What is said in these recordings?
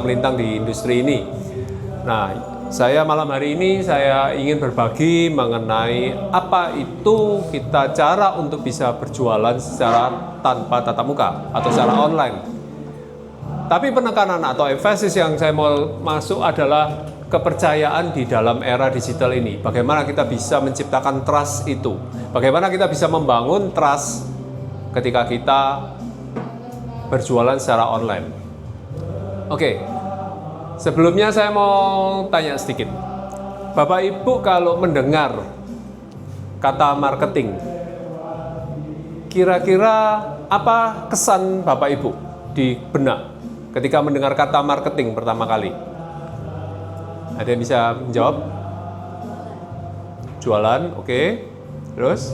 melintang di industri ini. Nah, saya malam hari ini saya ingin berbagi mengenai apa itu cara untuk bisa berjualan secara tanpa tatap muka atau secara online. Tapi penekanan atau emphasis yang saya mau masuk adalah kepercayaan di dalam era digital ini. Bagaimana kita bisa menciptakan trust itu? Bagaimana kita bisa membangun trust ketika kita berjualan secara online? Oke, sebelumnya saya mau tanya sedikit. Bapak Ibu kalau mendengar kata marketing, kira-kira apa kesan Bapak Ibu di benak ketika mendengar kata marketing pertama kali? Ada yang bisa menjawab? Jualan, oke. Terus?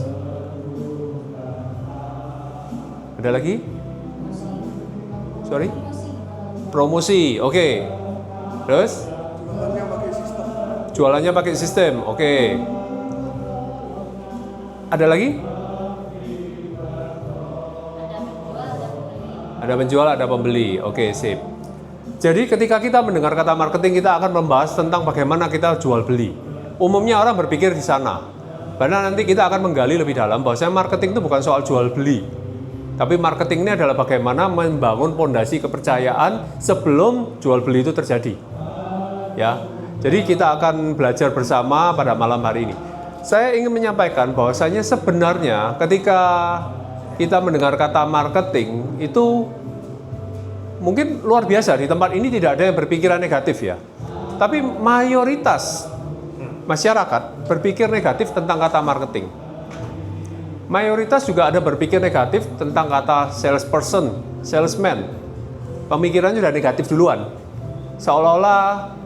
Ada lagi? Sorry? Promosi, oke. Terus? Jualannya pakai sistem, oke. Ada lagi? Ada penjual, ada pembeli, oke, sip. Jadi ketika kita mendengar kata marketing, kita akan membahas tentang bagaimana kita jual beli. Umumnya orang berpikir di sana. Karena nanti kita akan menggali lebih dalam bahwasanya marketing itu bukan soal jual beli. Tapi marketing ini adalah bagaimana membangun fondasi kepercayaan sebelum jual beli itu terjadi. Ya. Jadi kita akan belajar bersama pada malam hari ini. Saya ingin menyampaikan bahwasanya sebenarnya ketika kita mendengar kata marketing itu mungkin luar biasa, di tempat ini tidak ada yang berpikiran negatif ya. Tapi mayoritas masyarakat berpikir negatif tentang kata marketing. Mayoritas juga ada berpikir negatif tentang kata salesperson, salesman. Pemikirannya sudah negatif duluan. Seolah-olah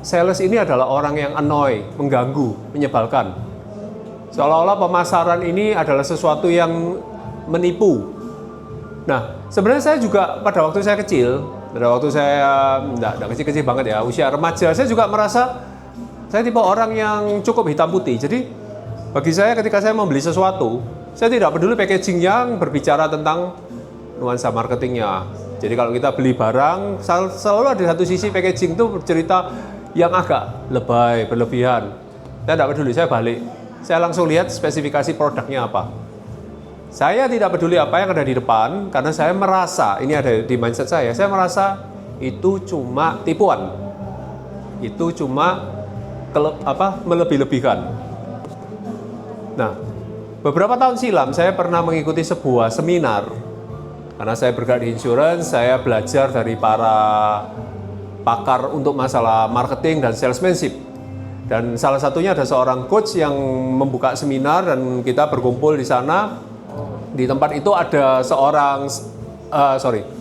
sales ini adalah orang yang annoy, mengganggu, menyebalkan. Seolah-olah pemasaran ini adalah sesuatu yang menipu. Nah, sebenarnya saya juga pada waktu saya kecil, enggak kecil-kecil banget ya, usia remaja, saya juga merasa saya tipe orang yang cukup hitam putih. Jadi bagi saya ketika saya membeli sesuatu, saya tidak peduli packaging yang berbicara tentang nuansa marketingnya. Jadi kalau kita beli barang, selalu ada satu sisi packaging itu bercerita yang agak lebay, berlebihan. Saya tidak peduli, saya balik. Saya langsung lihat spesifikasi produknya apa. Saya tidak peduli apa yang ada di depan, karena saya merasa, ini ada di mindset saya merasa itu cuma tipuan. Itu cuma melebih-lebihkan. Nah, beberapa tahun silam saya pernah mengikuti sebuah seminar. Karena saya bergerak di insurance, saya belajar dari para pakar untuk masalah marketing dan salesmanship. Dan salah satunya ada seorang coach yang membuka seminar dan kita berkumpul di sana. Di tempat itu ada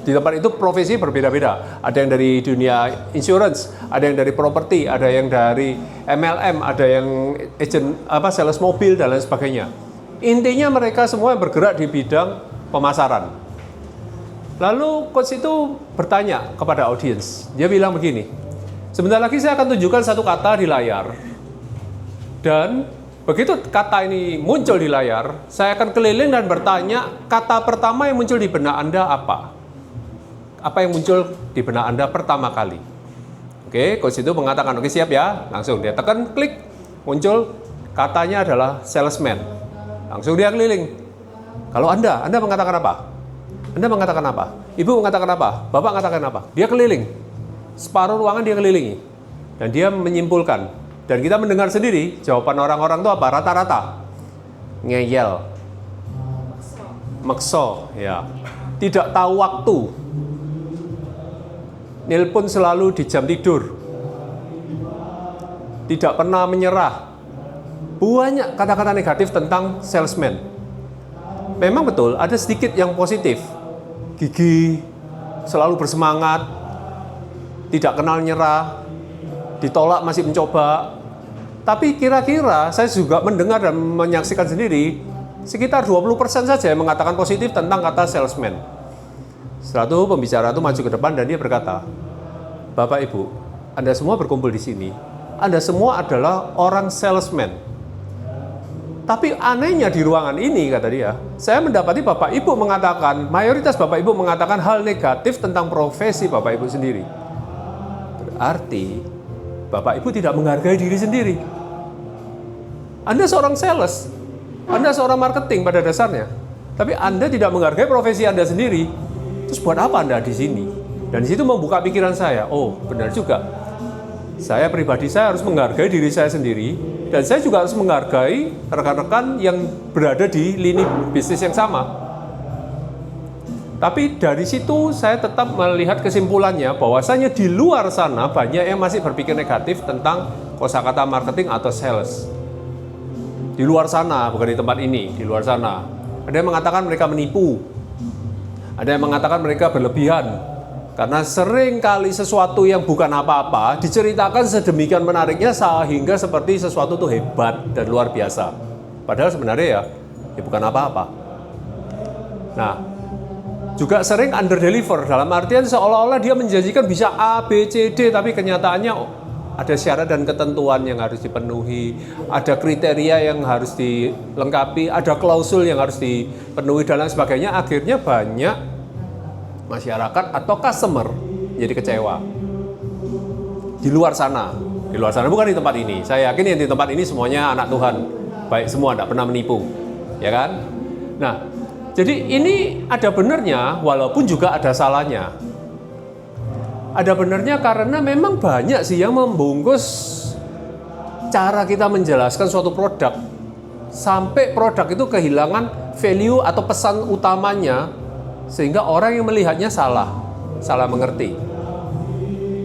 di tempat itu profesi berbeda-beda. Ada yang dari dunia insurance, ada yang dari properti, ada yang dari MLM, ada yang agent sales mobil dan lain sebagainya. Intinya mereka semua bergerak di bidang pemasaran. Lalu coach itu bertanya kepada audiens. Dia bilang begini, sebentar lagi saya akan tunjukkan satu kata di layar. Dan begitu kata ini muncul di layar, saya akan keliling dan bertanya, kata pertama yang muncul di benak Anda apa? Apa yang muncul di benak Anda pertama kali? Oke, coach itu mengatakan, oke siap ya. Langsung dia tekan klik, muncul katanya adalah salesman. Langsung dia keliling. Kalau Anda mengatakan apa? Anda mengatakan apa? Ibu mengatakan apa? Bapak mengatakan apa? Dia keliling. Separuh ruangan dia kelilingi. Dan dia menyimpulkan. Dan kita mendengar sendiri jawaban orang-orang itu apa? Rata-rata ngeyel, makso, ya, tidak tahu waktu, nelpon selalu di jam tidur, tidak pernah menyerah. Banyak kata-kata negatif tentang salesman. Memang betul ada sedikit yang positif, gigih, selalu bersemangat, tidak kenal nyerah, ditolak masih mencoba. Tapi kira-kira saya juga mendengar dan menyaksikan sendiri sekitar 20% saja yang mengatakan positif tentang kata salesman. Setelah itu pembicara itu maju ke depan dan dia berkata, Bapak Ibu, Anda semua berkumpul di sini. Anda semua adalah orang salesman. Tapi anehnya di ruangan ini, kata dia, saya mendapati Bapak Ibu mengatakan, mayoritas Bapak Ibu mengatakan hal negatif tentang profesi Bapak Ibu sendiri. berarti Bapak Ibu tidak menghargai diri sendiri. Anda seorang sales, Anda seorang marketing pada dasarnya, tapi Anda tidak menghargai profesi Anda sendiri. Terus buat apa Anda di sini? Dan di situ membuka pikiran saya, oh benar juga. Saya pribadi saya harus menghargai diri saya sendiri, dan saya juga harus menghargai rekan-rekan yang berada di lini bisnis yang sama. Tapi dari situ saya tetap melihat kesimpulannya bahwasanya di luar sana banyak yang masih berpikir negatif tentang kosakata marketing atau sales. Di luar sana, bukan di tempat ini, di luar sana. Ada yang mengatakan mereka menipu. Ada yang mengatakan mereka berlebihan. Karena sering kali sesuatu yang bukan apa-apa diceritakan sedemikian menariknya sehingga seperti sesuatu itu hebat dan luar biasa. Padahal sebenarnya ya bukan apa-apa. Nah, juga sering under deliver, dalam artian seolah-olah dia menjanjikan bisa A, B, C, D, tapi kenyataannya ada syarat dan ketentuan yang harus dipenuhi, ada kriteria yang harus dilengkapi, ada klausul yang harus dipenuhi dan lain sebagainya. Akhirnya banyak masyarakat atau customer jadi kecewa. Di luar sana bukan di tempat ini. Saya yakin yang di tempat ini semuanya anak Tuhan, baik semua, tidak pernah menipu, ya kan? Nah, jadi ini ada benernya, walaupun juga ada salahnya. Ada benernya karena memang banyak sih yang membungkus cara kita menjelaskan suatu produk sampai produk itu kehilangan value atau pesan utamanya, sehingga orang yang melihatnya salah mengerti.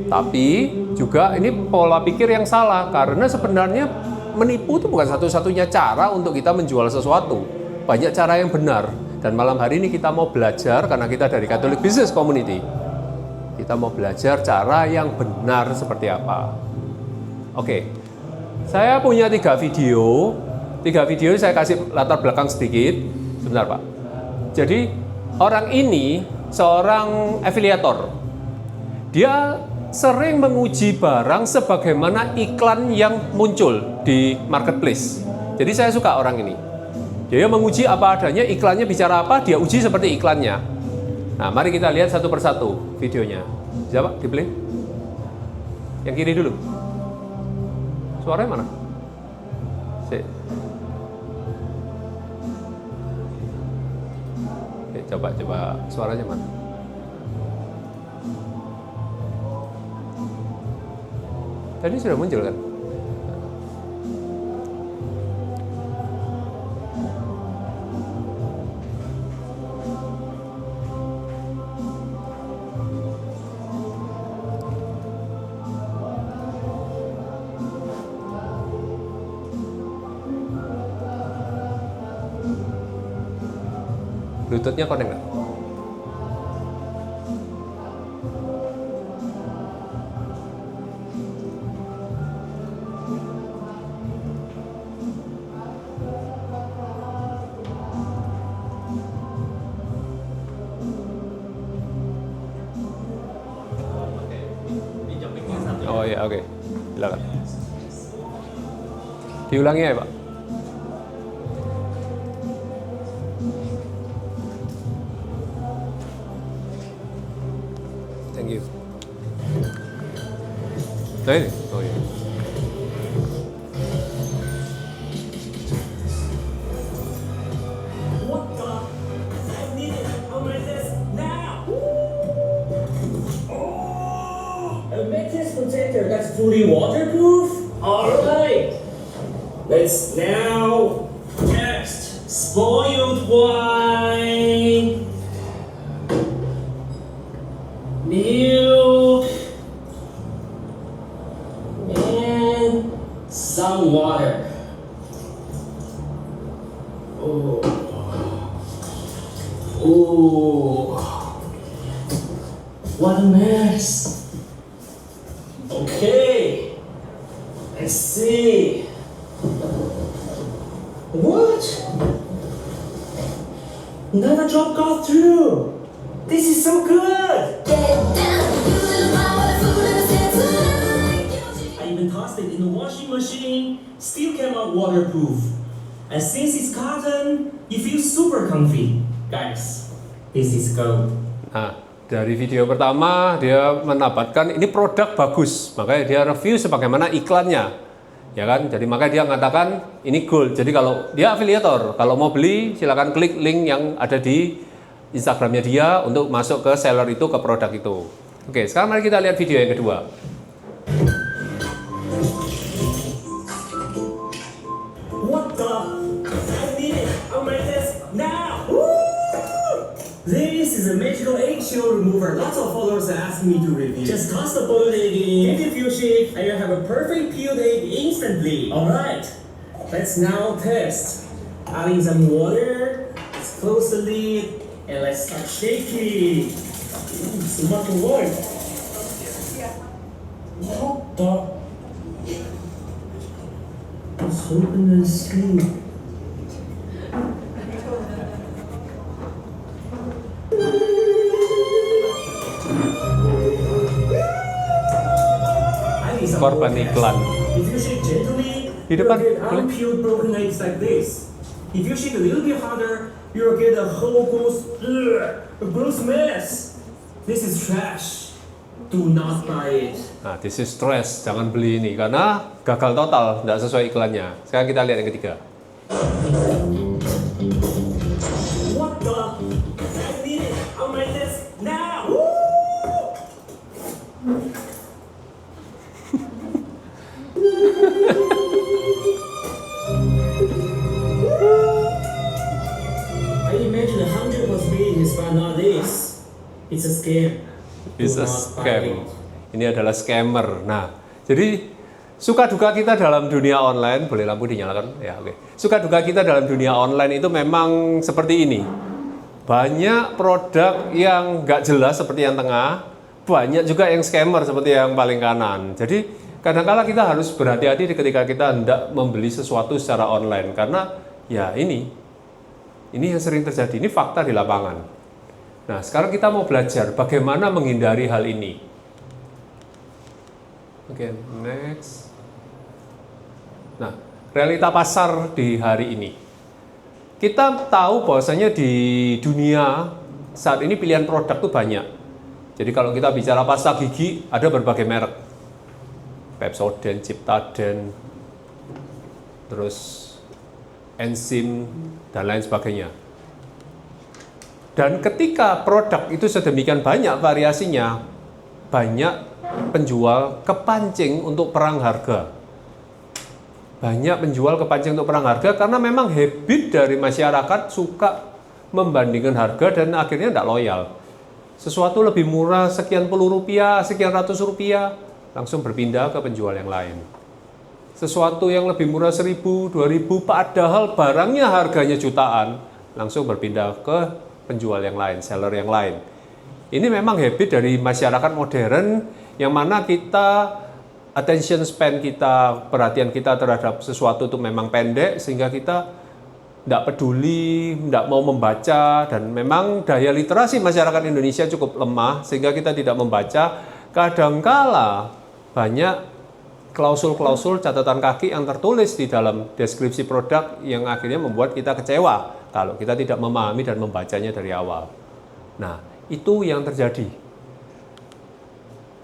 Tapi juga ini pola pikir yang salah, karena sebenarnya menipu itu bukan satu-satunya cara untuk kita menjual sesuatu. Banyak cara yang benar. Dan malam hari ini kita mau belajar, karena kita dari Catholic Business Community, kita mau belajar cara yang benar seperti apa. Oke, saya punya 3 video. 3 video saya kasih latar belakang sedikit. Sebentar Pak. Jadi orang ini seorang afiliator. Dia sering menguji barang sebagaimana iklan yang muncul di marketplace. Jadi saya suka orang ini. Dia menguji apa adanya, iklannya bicara apa, dia uji seperti iklannya. Nah, mari kita lihat satu persatu videonya. Bisa Pak, di-play? Yang kiri dulu. Suaranya mana? Coba suaranya mana? Tadi sudah muncul kan? Bluetooth-nya connect nggak? Oh iya, oke. Silakan. Diulangi ya, Pak. Thank you. Nah ini, oh iya. What the? I need it. I'll make this now. Oh, a mattress protector that's fully waterproof. All right. Let's now test spoiled wine. Milk and some water. Oh, what a mess. Okay, let's see. What? Not a drop got through. This is so good. I even tossed it in the washing machine, still came out waterproof. And since it's cotton, you feel super comfy. Guys, this is gold. Nah, Dari video pertama dia mendapatkan ini produk bagus, makanya dia review sebagaimana iklannya, ya kan? Jadi makanya dia mengatakan ini gold. Jadi kalau dia afiliator, kalau mau beli silakan klik link yang ada di Instagramnya dia untuk masuk ke seller itu, ke produk itu. Oke, sekarang mari kita lihat video yang kedua. What the? I need it on my desk now! Woo! This is a magical eggshell remover. Lots of followers are asking me to review. Just toss the boiled egg in, diffuse it, and you have a perfect peeled egg instantly. Alright, let's now test. Adding some water, let's close the lid, and let's start shaking. So much water. What the? Let's open and see. Korban iklan. If you shake gently, Di you'll depan, get boleh? unpeeled broken eggs like this. If you shake a little bit harder, you'll get a whole gross mess. This is trash. Do not buy it. Nah, this is trash, jangan beli ini karena gagal total, tidak sesuai iklannya. Sekarang kita lihat yang ketiga. What the? I need it on my desk now. Woo! I imagine 100 was made this, but not this. It's a scam. It's Do a not buy scam. it. Ini adalah scammer. Nah, jadi suka duka kita dalam dunia online, boleh lampu dinyalakan? Ya, oke. Suka duka kita dalam dunia online itu memang seperti ini. Banyak produk yang nggak jelas seperti yang tengah, banyak juga yang scammer seperti yang paling kanan. Jadi kadang-kala kita harus berhati-hati ketika kita hendak membeli sesuatu secara online karena ya ini yang sering terjadi. Ini fakta di lapangan. Nah, sekarang kita mau belajar bagaimana menghindari hal ini. Oke, next. Nah, realita pasar di hari ini. Kita tahu bahwasanya di dunia saat ini pilihan produk tuh banyak. Jadi kalau kita bicara pasta gigi, ada berbagai merek. Pepsodent, Ciptaden, terus enzim, dan lain sebagainya. Dan ketika produk itu sedemikian banyak variasinya, banyak penjual kepancing untuk perang harga. Banyak penjual kepancing untuk perang harga karena memang habit dari masyarakat suka membandingkan harga dan akhirnya tidak loyal. Sesuatu lebih murah sekian puluh rupiah, sekian ratus rupiah, langsung berpindah ke penjual yang lain. Sesuatu yang lebih murah 1.000, 2.000, padahal barangnya harganya jutaan, langsung berpindah ke penjual yang lain, seller yang lain. Ini memang habit dari masyarakat modern yang mana kita attention span kita, perhatian kita terhadap sesuatu itu memang pendek sehingga kita tidak peduli, tidak mau membaca, dan memang daya literasi masyarakat Indonesia cukup lemah sehingga kita tidak membaca. Kadangkala banyak klausul-klausul catatan kaki yang tertulis di dalam deskripsi produk yang akhirnya membuat kita kecewa kalau kita tidak memahami dan membacanya dari awal. Nah, itu yang terjadi.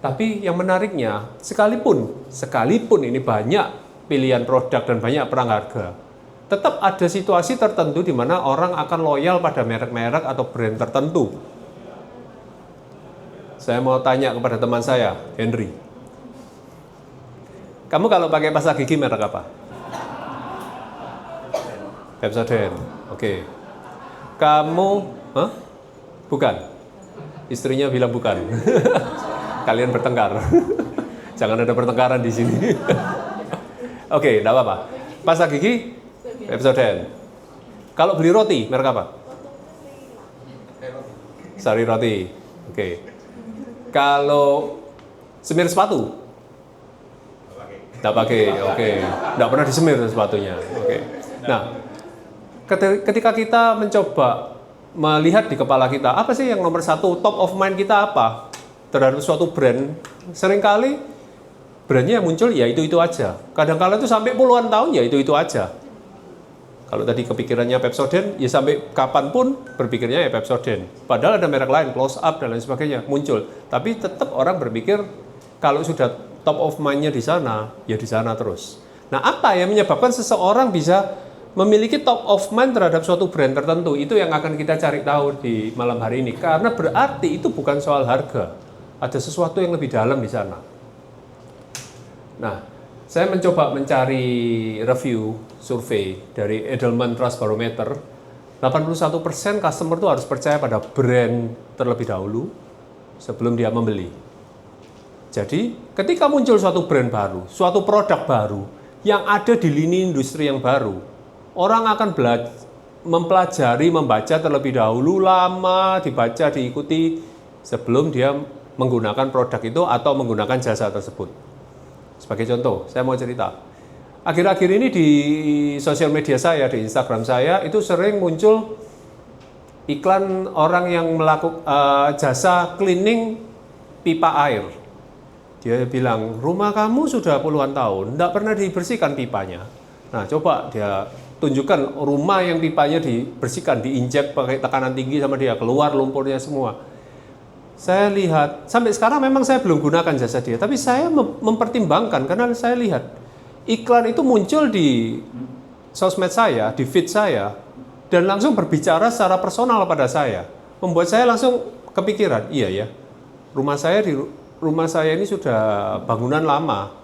Tapi yang menariknya, sekalipun ini banyak pilihan produk dan banyak perang harga, tetap ada situasi tertentu di mana orang akan loyal pada merek-merek atau brand tertentu. Saya mau tanya kepada teman saya, Henry. Kamu kalau pakai pasta gigi merek apa? Pepsodent. Oke. Kamu, hah? Bukan. Istrinya bilang bukan. Kalian bertengkar. Jangan ada pertengkaran di sini. Oke, enggak apa-apa. Pasta gigi Pepsodent. Kalau beli roti, merek apa? Sari Roti. Oke. Kalau semir sepatu? Enggak pakai. Oke. Enggak pernah disemir sepatunya. Oke. Nah, ketika kita mencoba melihat di kepala kita, apa sih yang nomor satu, top of mind kita apa? Terhadap suatu brand, seringkali brandnya yang muncul ya itu-itu aja. Kadang-kala itu sampai puluhan tahun ya itu-itu aja. Kalau tadi kepikirannya Pepsodent, ya sampai kapanpun berpikirnya ya Pepsodent. Padahal ada merek lain, Close Up dan lain sebagainya muncul. Tapi tetap orang berpikir kalau sudah top of mind-nya di sana, ya di sana terus. Nah, apa yang menyebabkan seseorang bisa memiliki top of mind terhadap suatu brand tertentu? Itu yang akan kita cari tahu di malam hari ini. Karena berarti itu bukan soal harga. Ada sesuatu yang lebih dalam di sana. Nah, saya mencoba mencari review survei dari Edelman Trust Barometer. 81% customer itu harus percaya pada brand terlebih dahulu sebelum dia membeli. Jadi, ketika muncul suatu brand baru, suatu produk baru yang ada di lini industri yang baru, orang akan mempelajari, membaca terlebih dahulu, lama dibaca, diikuti sebelum dia menggunakan produk itu atau menggunakan jasa tersebut. Sebagai contoh, saya mau cerita. Akhir-akhir ini di sosial media saya, di Instagram saya, itu sering muncul iklan orang yang melakukan jasa cleaning pipa air. Dia bilang, rumah kamu sudah puluhan tahun, tidak pernah dibersihkan pipanya. Nah, coba dia tunjukkan rumah yang pipanya dibersihkan, diinjek pakai tekanan tinggi sama dia, keluar lumpurnya semua. Saya lihat, sampai sekarang memang saya belum gunakan jasa dia, tapi saya mempertimbangkan karena saya lihat iklan itu muncul di sosmed saya, di feed saya, dan langsung berbicara secara personal pada saya. Membuat saya langsung kepikiran, iya ya, rumah saya ini sudah bangunan lama,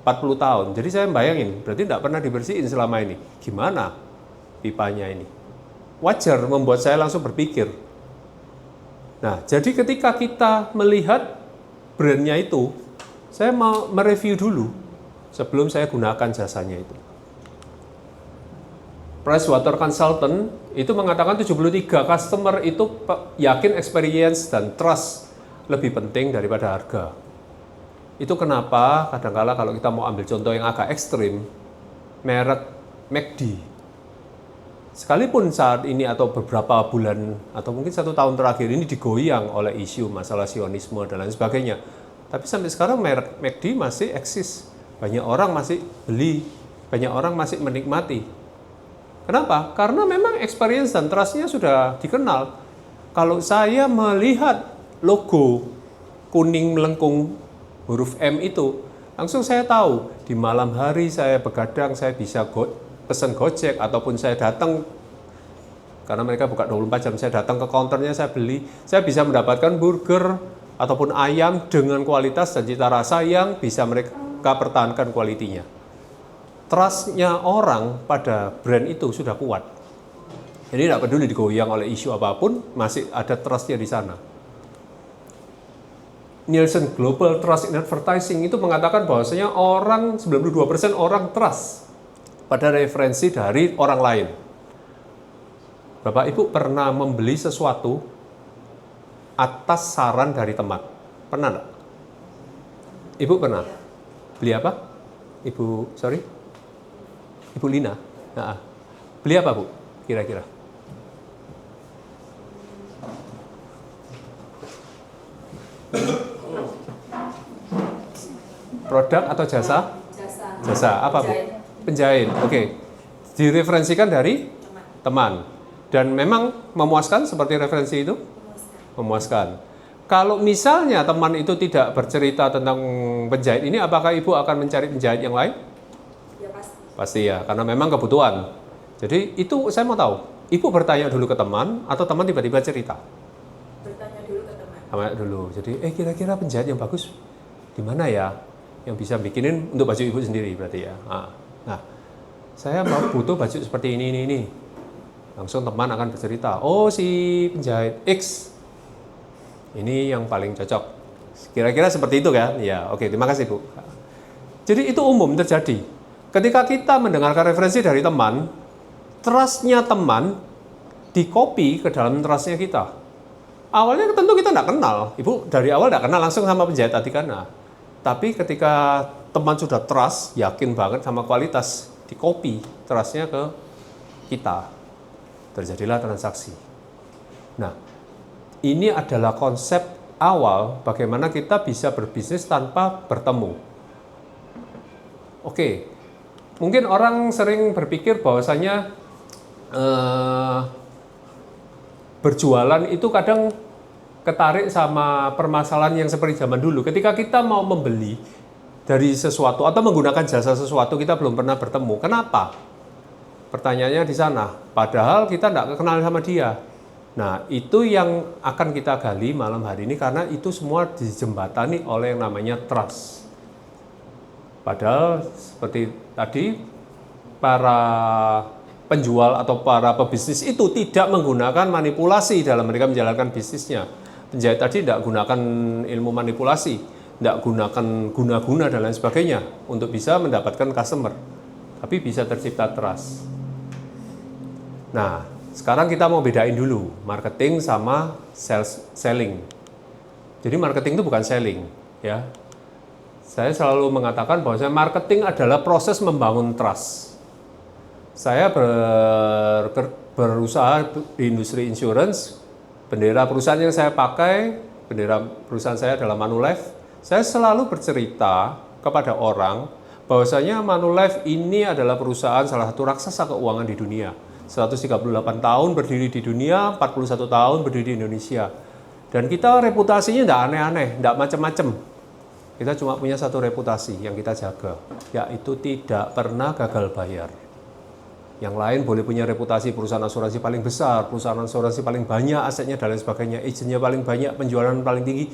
40 tahun. Jadi saya bayangin, berarti tidak pernah dibersihin selama ini. Gimana pipanya ini? Wajar membuat saya langsung berpikir. Nah, jadi ketika kita melihat brandnya itu, saya mau mereview dulu sebelum saya gunakan jasanya itu. Pricewaterhouse Consultant itu mengatakan 73 customer itu yakin experience dan trust lebih penting daripada harga. Itu kenapa kadang-kala kalau kita mau ambil contoh yang agak ekstrim, merek McD. Sekalipun saat ini atau beberapa bulan atau mungkin 1 tahun terakhir ini digoyang oleh isu masalah sionisme dan lain sebagainya. Tapi sampai sekarang merek McD masih eksis. Banyak orang masih beli, banyak orang masih menikmati. Kenapa? Karena memang experience dan trust-nya sudah dikenal. Kalau saya melihat logo kuning melengkung huruf M itu, langsung saya tahu di malam hari saya begadang, saya bisa pesan Gojek ataupun saya datang karena mereka buka 24 jam, saya datang ke counternya, saya beli, saya bisa mendapatkan burger ataupun ayam dengan kualitas dan cita rasa yang bisa mereka pertahankan kualitinya. Trust-nya orang pada brand itu sudah kuat. Jadi tidak peduli digoyang oleh isu apapun, masih ada trust-nya di sana. Nielsen Global Trust in Advertising itu mengatakan bahwasanya 92% orang trust pada referensi dari orang lain. Bapak Ibu pernah membeli sesuatu atas saran dari teman? Pernah enggak? Ibu pernah? Beli apa? Ibu Lina? Nah, beli apa Bu? Kira-kira? Produk atau jasa? Jasa. Apa Bu? Penjahit, oke. Direferensikan dari teman. Dan memang memuaskan seperti referensi itu? Memuaskan. Kalau misalnya teman itu tidak bercerita tentang penjahit ini, apakah Ibu akan mencari penjahit yang lain? Ya pasti. Pasti ya, karena memang kebutuhan. Jadi itu saya mau tahu, Ibu bertanya dulu ke teman atau teman tiba-tiba cerita? Bertanya dulu ke teman. Tanya dulu. Jadi, kira-kira penjahit yang bagus di mana ya? Yang bisa bikinin untuk baju Ibu sendiri berarti ya. Nah, saya mau butuh baju seperti ini. Langsung teman akan bercerita, oh si penjahit X, ini yang paling cocok. Kira-kira seperti itu kan? Ya, oke, terima kasih Bu. Jadi itu umum terjadi. Ketika kita mendengarkan referensi dari teman, trust-nya teman di-copy ke dalam trust-nya kita. Awalnya tentu kita tidak kenal. Ibu dari awal tidak kenal langsung sama penjahit Atikana. Tapi ketika teman sudah trust, yakin banget sama kualitas, di-copy trust-nya ke kita. Terjadilah transaksi. Nah, ini adalah konsep awal bagaimana kita bisa berbisnis tanpa bertemu. Oke, mungkin orang sering berpikir bahwasanya berjualan itu kadang ketarik sama permasalahan yang seperti zaman dulu. Ketika kita mau membeli dari sesuatu atau menggunakan jasa sesuatu, kita belum pernah bertemu. Kenapa? Pertanyaannya di sana. Padahal kita tidak kenal sama dia. Nah, itu yang akan kita gali malam hari ini karena itu semua dijembatani oleh yang namanya trust. Padahal seperti tadi, para penjual atau para pebisnis itu tidak menggunakan manipulasi dalam mereka menjalankan bisnisnya. Penjahit tadi tidak gunakan ilmu manipulasi, tidak gunakan guna-guna dan lain sebagainya untuk bisa mendapatkan customer, tapi bisa tercipta trust. Nah, sekarang kita mau bedain dulu marketing sama selling. Jadi marketing itu bukan selling, ya. Saya selalu mengatakan bahwa marketing adalah proses membangun trust. Saya berusaha di industri insurance. Bendera perusahaan yang saya pakai, bendera perusahaan saya adalah Manulife. Saya selalu bercerita kepada orang bahwasanya Manulife ini adalah perusahaan salah satu raksasa keuangan di dunia. 138 tahun berdiri di dunia, 41 tahun berdiri di Indonesia. Dan kita reputasinya tidak aneh-aneh, tidak macam-macam. Kita cuma punya satu reputasi yang kita jaga, yaitu tidak pernah gagal bayar. Yang lain boleh punya reputasi perusahaan asuransi paling besar, perusahaan asuransi paling banyak asetnya dan lain sebagainya, agennya paling banyak, penjualan paling tinggi.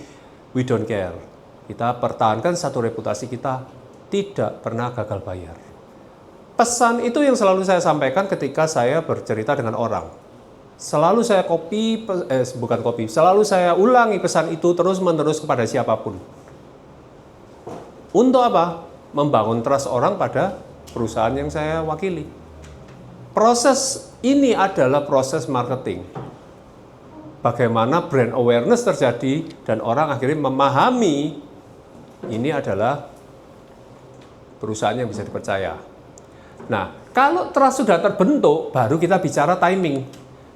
We don't care. Kita pertahankan satu reputasi kita, tidak pernah gagal bayar. Pesan itu yang selalu saya sampaikan ketika saya bercerita dengan orang. Selalu saya selalu saya ulangi pesan itu terus-menerus kepada siapapun. Untuk apa? Membangun trust orang pada perusahaan yang saya wakili. Proses ini adalah proses marketing. Bagaimana brand awareness terjadi dan orang akhirnya memahami ini adalah perusahaan yang bisa dipercaya. Nah, kalau trust sudah terbentuk, baru kita bicara timing.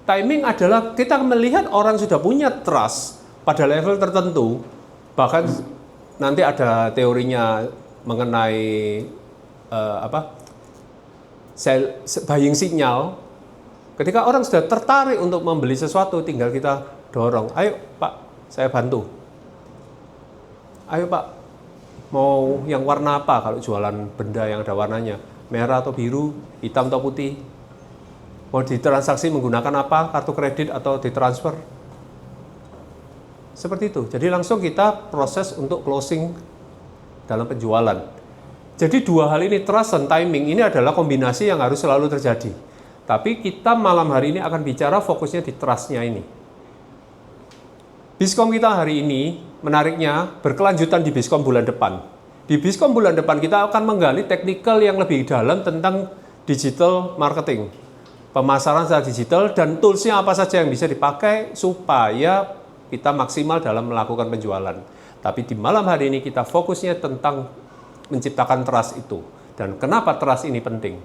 Timing adalah kita melihat orang sudah punya trust pada level tertentu, bahkan nanti ada teorinya mengenai buying signal. Ketika orang sudah tertarik untuk membeli sesuatu, tinggal kita dorong, ayo Pak, saya bantu. Ayo Pak, mau yang warna apa kalau jualan benda yang ada warnanya? Merah atau biru, hitam atau putih? Mau ditransaksi menggunakan apa? Kartu kredit atau ditransfer? Seperti itu. Jadi langsung kita proses untuk closing dalam penjualan. Jadi dua hal ini, trust dan timing, ini adalah kombinasi yang harus selalu terjadi. Tapi kita malam hari ini akan bicara fokusnya di trust-nya ini. Biskom kita hari ini, menariknya, berkelanjutan di Biskom bulan depan. Di Biskom bulan depan kita akan menggali teknikal yang lebih dalam tentang digital marketing. Pemasaran secara digital dan tools-nya apa saja yang bisa dipakai supaya kita maksimal dalam melakukan penjualan. Tapi di malam hari ini kita fokusnya tentang menciptakan trust itu. Dan kenapa trust ini penting?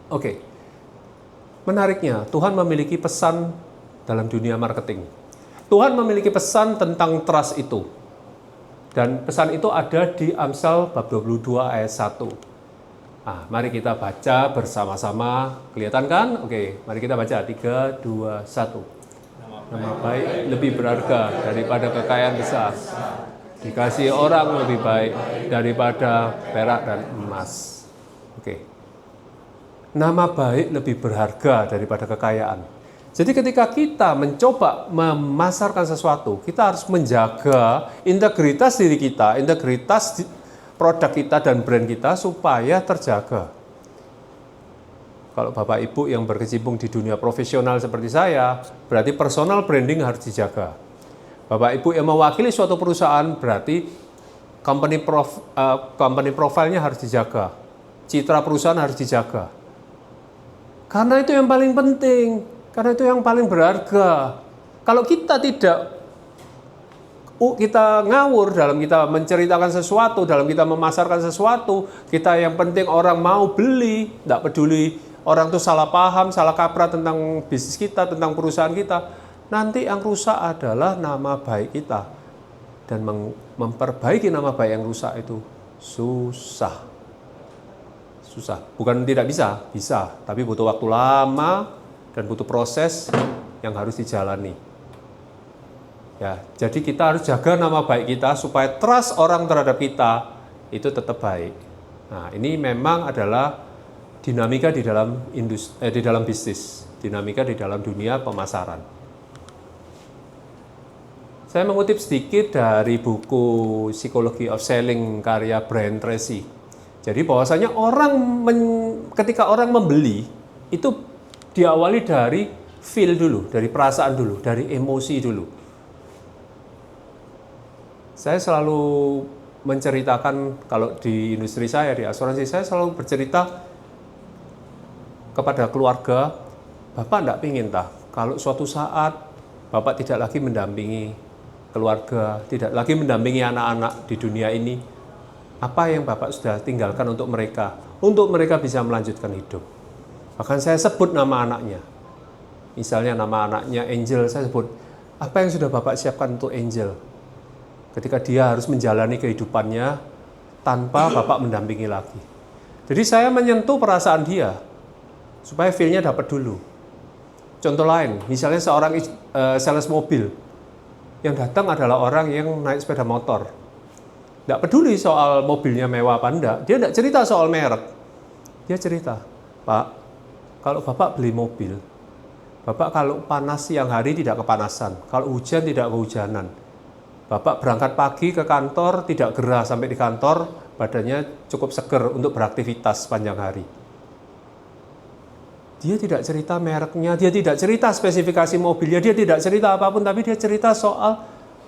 Oke. Menariknya, Tuhan memiliki pesan dalam dunia marketing. Tuhan memiliki pesan tentang trust itu. Dan pesan itu ada di Amsal bab 22 ayat 1. Nah, mari kita baca bersama-sama. Kelihatan kan? Oke, mari kita baca. 3, 2, 1. Nama baik lebih berharga daripada kekayaan besar. Dikasih orang lebih baik daripada perak dan emas. Oke. Nama baik lebih berharga daripada kekayaan. Jadi ketika kita mencoba memasarkan sesuatu, kita harus menjaga integritas diri kita, integritas produk kita dan brand kita supaya terjaga. Kalau Bapak Ibu yang berkecimpung di dunia profesional seperti saya, berarti personal branding harus dijaga. Bapak Ibu yang mewakili suatu perusahaan, berarti company profile-nya harus dijaga. Citra perusahaan harus dijaga. Karena itu yang paling penting, karena itu yang paling berharga. Kalau kita ngawur dalam kita menceritakan sesuatu, dalam kita memasarkan sesuatu, kita yang penting orang mau beli, tidak peduli orang itu salah paham, salah kaprah tentang bisnis kita, tentang perusahaan kita, nanti yang rusak adalah nama baik kita. Dan memperbaiki nama baik yang rusak itu susah. susah. Bukan tidak bisa, bisa, tapi butuh waktu lama dan butuh proses yang harus dijalani. Ya, jadi kita harus jaga nama baik kita supaya trust orang terhadap kita itu tetap baik. Nah, ini memang adalah dinamika di dalam di dalam bisnis, dinamika di dalam dunia pemasaran. Saya mengutip sedikit dari buku Psychology of Selling karya Brian Tracy. Jadi bahwasanya ketika orang membeli itu diawali dari feel dulu, dari perasaan dulu, dari emosi dulu. Saya selalu menceritakan, kalau di industri saya, di asuransi, saya selalu bercerita kepada keluarga, Bapak enggak pingin kalau suatu saat Bapak tidak lagi mendampingi keluarga, tidak lagi mendampingi anak-anak di dunia ini, apa yang Bapak sudah tinggalkan untuk mereka bisa melanjutkan hidup. Bahkan saya sebut nama anaknya. Misalnya nama anaknya Angel, saya sebut, apa yang sudah Bapak siapkan untuk Angel? Ketika dia harus menjalani kehidupannya tanpa Bapak mendampingi lagi. Jadi saya menyentuh perasaan dia, supaya feel-nya dapat dulu. Contoh lain, misalnya seorang sales mobil, yang datang adalah orang yang naik sepeda motor. Tidak peduli soal mobilnya mewah apa enggak, dia tidak cerita soal merek. Dia cerita, Pak, kalau Bapak beli mobil, Bapak kalau panas siang hari tidak kepanasan, kalau hujan tidak kehujanan. Bapak berangkat pagi ke kantor, tidak gerah sampai di kantor, badannya cukup seger untuk beraktivitas sepanjang hari. Dia tidak cerita mereknya, dia tidak cerita spesifikasi mobilnya, dia tidak cerita apapun, tapi dia cerita soal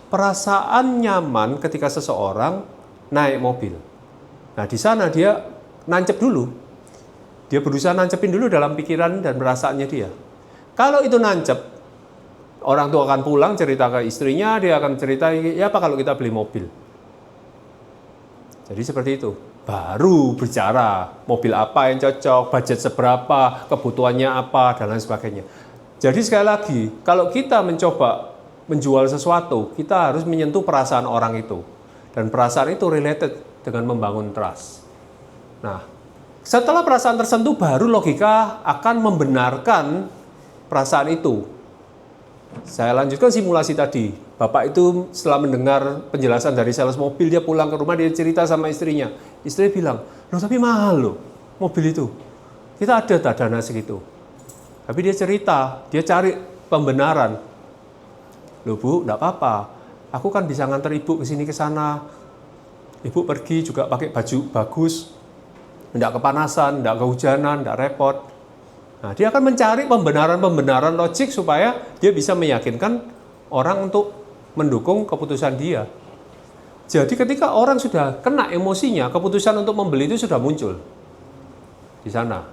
perasaan nyaman ketika seseorang naik mobil. Nah, di sana dia nancep dulu. Dia berusaha nancepin dulu dalam pikiran dan perasaannya dia. Kalau itu nancep, orang tua akan pulang cerita ke istrinya, dia akan cerita, ya apa kalau kita beli mobil. Jadi seperti itu. Baru bicara mobil apa yang cocok, budget seberapa, kebutuhannya apa, dan lain sebagainya. Jadi sekali lagi, kalau kita mencoba menjual sesuatu, kita harus menyentuh perasaan orang itu. Dan perasaan itu related dengan membangun trust. Nah, setelah perasaan tersentuh, baru logika akan membenarkan perasaan itu. Saya lanjutkan simulasi tadi. Bapak itu setelah mendengar penjelasan dari sales mobil, dia pulang ke rumah, dia cerita sama istrinya. Istri bilang, loh tapi mahal loh mobil itu. Kita ada dana segitu. Tapi dia cerita, dia cari pembenaran. Loh Bu, enggak apa-apa. Aku kan bisa nganter ibu ke sini ke sana. Ibu pergi juga pakai baju bagus. Enggak kepanasan, enggak kehujanan, enggak repot. Nah, dia akan mencari pembenaran-pembenaran logik supaya dia bisa meyakinkan orang untuk mendukung keputusan dia. Jadi ketika orang sudah kena emosinya, keputusan untuk membeli itu sudah muncul di sana.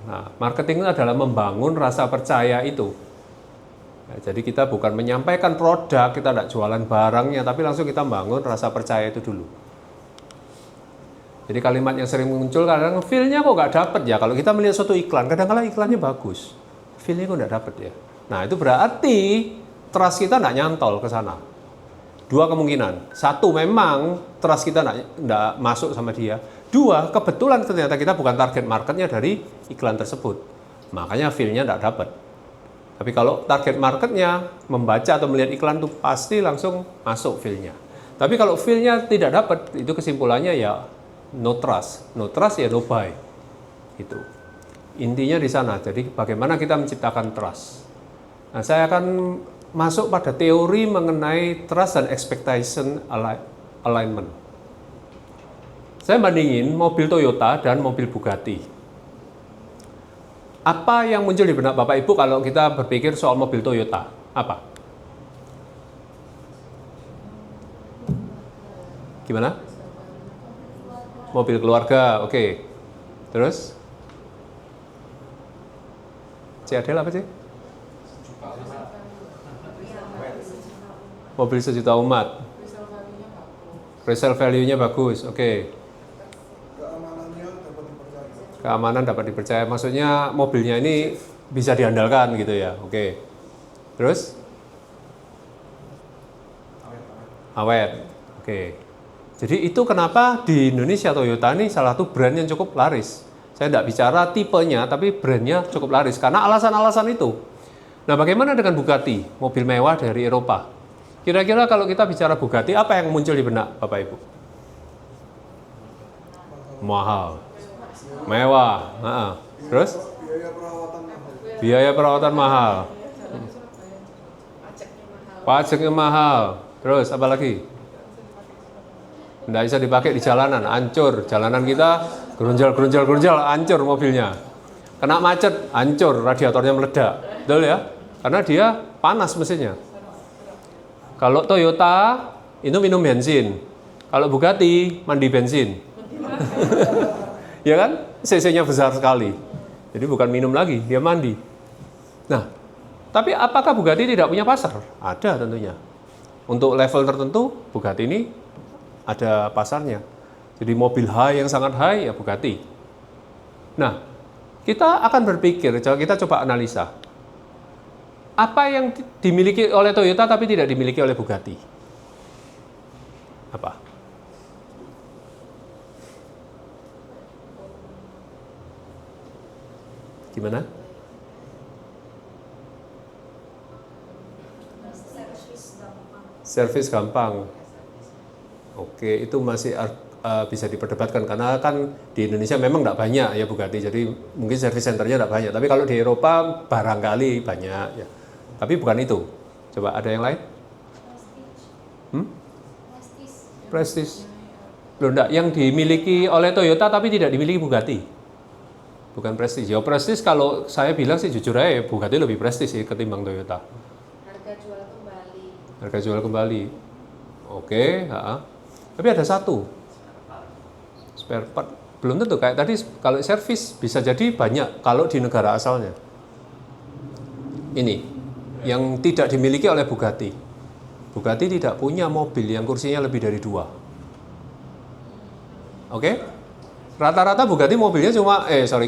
Nah, marketing itu adalah membangun rasa percaya itu. Nah, jadi kita bukan menyampaikan produk, kita tidak jualan barangnya, tapi langsung kita membangun rasa percaya itu dulu. Jadi kalimat yang sering muncul kadang feel-nya kok nggak dapet ya. Kalau kita melihat suatu iklan, kadang-kadang iklannya bagus, feel-nya kok nggak dapet ya. Nah, itu berarti trust kita nggak nyantol ke sana. Dua kemungkinan. Satu, memang trust kita nggak masuk sama dia. Dua, kebetulan ternyata kita bukan target marketnya dari iklan tersebut. Makanya feel-nya nggak dapat. Tapi kalau target marketnya membaca atau melihat iklan itu pasti langsung masuk feel-nya. Tapi kalau feel-nya tidak dapat, itu kesimpulannya ya no trust. No trust ya no buy. Itu. Intinya di sana. Jadi bagaimana kita menciptakan trust. Nah, saya akan masuk pada teori mengenai trust dan expectation alignment. Saya bandingin mobil Toyota dan mobil Bugatti. Apa yang muncul di benak Bapak Ibu kalau kita berpikir soal mobil Toyota? Apa? Gimana? Mobil keluarga, oke. Terus? CADL apa sih? Mobil sejuta umat. Resale value-nya bagus, oke. Keamanan dapat dipercaya. Maksudnya mobilnya ini bisa diandalkan gitu ya, oke. Terus? Awet, oke. Jadi itu kenapa di Indonesia Toyota ini salah satu brand yang cukup laris. Saya tidak bicara tipenya, tapi brandnya cukup laris karena alasan-alasan itu. Nah, bagaimana dengan Bugatti, mobil mewah dari Eropa? Kira-kira kalau kita bicara Bugatti, apa yang muncul di benak Bapak Ibu? Mahal, mewah, terus biaya perawatan mahal, pajaknya mahal, terus apa lagi? Nggak bisa dipakai di jalanan, hancur. Jalanan kita gerunjal, hancur mobilnya. Kena macet, hancur, radiatornya meledak. Betul ya? Karena dia panas mesinnya. Kalau Toyota, itu minum bensin. Kalau Bugatti, mandi bensin. Ya kan? CC-nya besar sekali. Jadi bukan minum lagi, dia mandi. Nah, tapi apakah Bugatti tidak punya pasar? Ada tentunya. Untuk level tertentu, Bugatti ini ada pasarnya. Jadi mobil high yang sangat high ya Bugatti. Nah, kita akan berpikir, kita coba analisa. Apa yang dimiliki oleh Toyota tapi tidak dimiliki oleh Bugatti? Apa? Gimana? Servis gampang. Oke, itu masih bisa diperdebatkan karena kan di Indonesia memang tidak banyak ya Bugatti, jadi mungkin service centernya tidak banyak. Tapi kalau di Eropa barangkali banyak ya. Tapi bukan itu. Coba ada yang lain? Prestige. Loh, enggak, yang dimiliki oleh Toyota tapi tidak dimiliki Bugatti. Bukan Prestige. Ya Prestige kalau saya bilang sih jujur aja Bugatti lebih Prestige sih ketimbang Toyota. Harga jual kembali. Oke, tapi ada satu spare part, belum tentu kayak tadi kalau servis bisa jadi banyak kalau di negara asalnya. Ini yang tidak dimiliki oleh Bugatti. Bugatti tidak punya mobil yang kursinya lebih dari 2. Oke? Rata-rata Bugatti mobilnya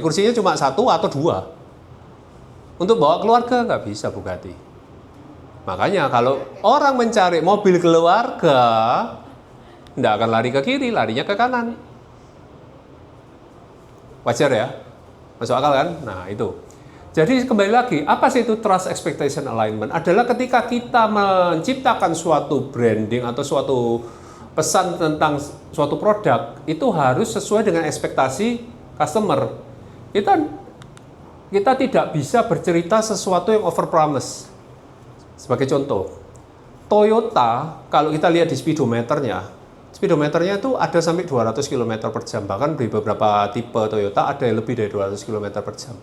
kursinya cuma 1 atau 2. Untuk bawa keluarga nggak bisa Bugatti. Makanya kalau orang mencari mobil keluarga, tidak akan lari ke kiri, larinya ke kanan. Wajar ya? Masuk akal kan? Nah itu. Jadi kembali lagi, apa sih itu trust expectation alignment? Adalah ketika kita menciptakan suatu branding atau suatu pesan tentang suatu produk, itu harus sesuai dengan ekspektasi customer. Kita tidak bisa bercerita sesuatu yang over promise. Sebagai contoh, Toyota, kalau kita lihat di speedometernya itu ada sampai 200 km per jam. Bahkan di beberapa tipe Toyota ada yang lebih dari 200 km per jam.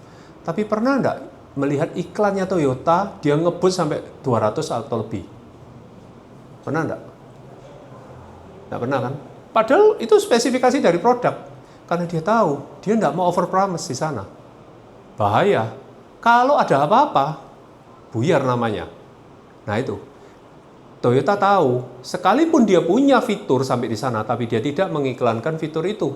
Tapi pernah enggak melihat iklannya Toyota, dia ngebut sampai 200 atau lebih? Pernah enggak? Enggak pernah kan? Padahal itu spesifikasi dari produk. Karena dia tahu, dia enggak mau over promise di sana. Bahaya. Kalau ada apa-apa, buyar namanya. Nah itu, Toyota tahu, sekalipun dia punya fitur sampai di sana, tapi dia tidak mengiklankan fitur itu.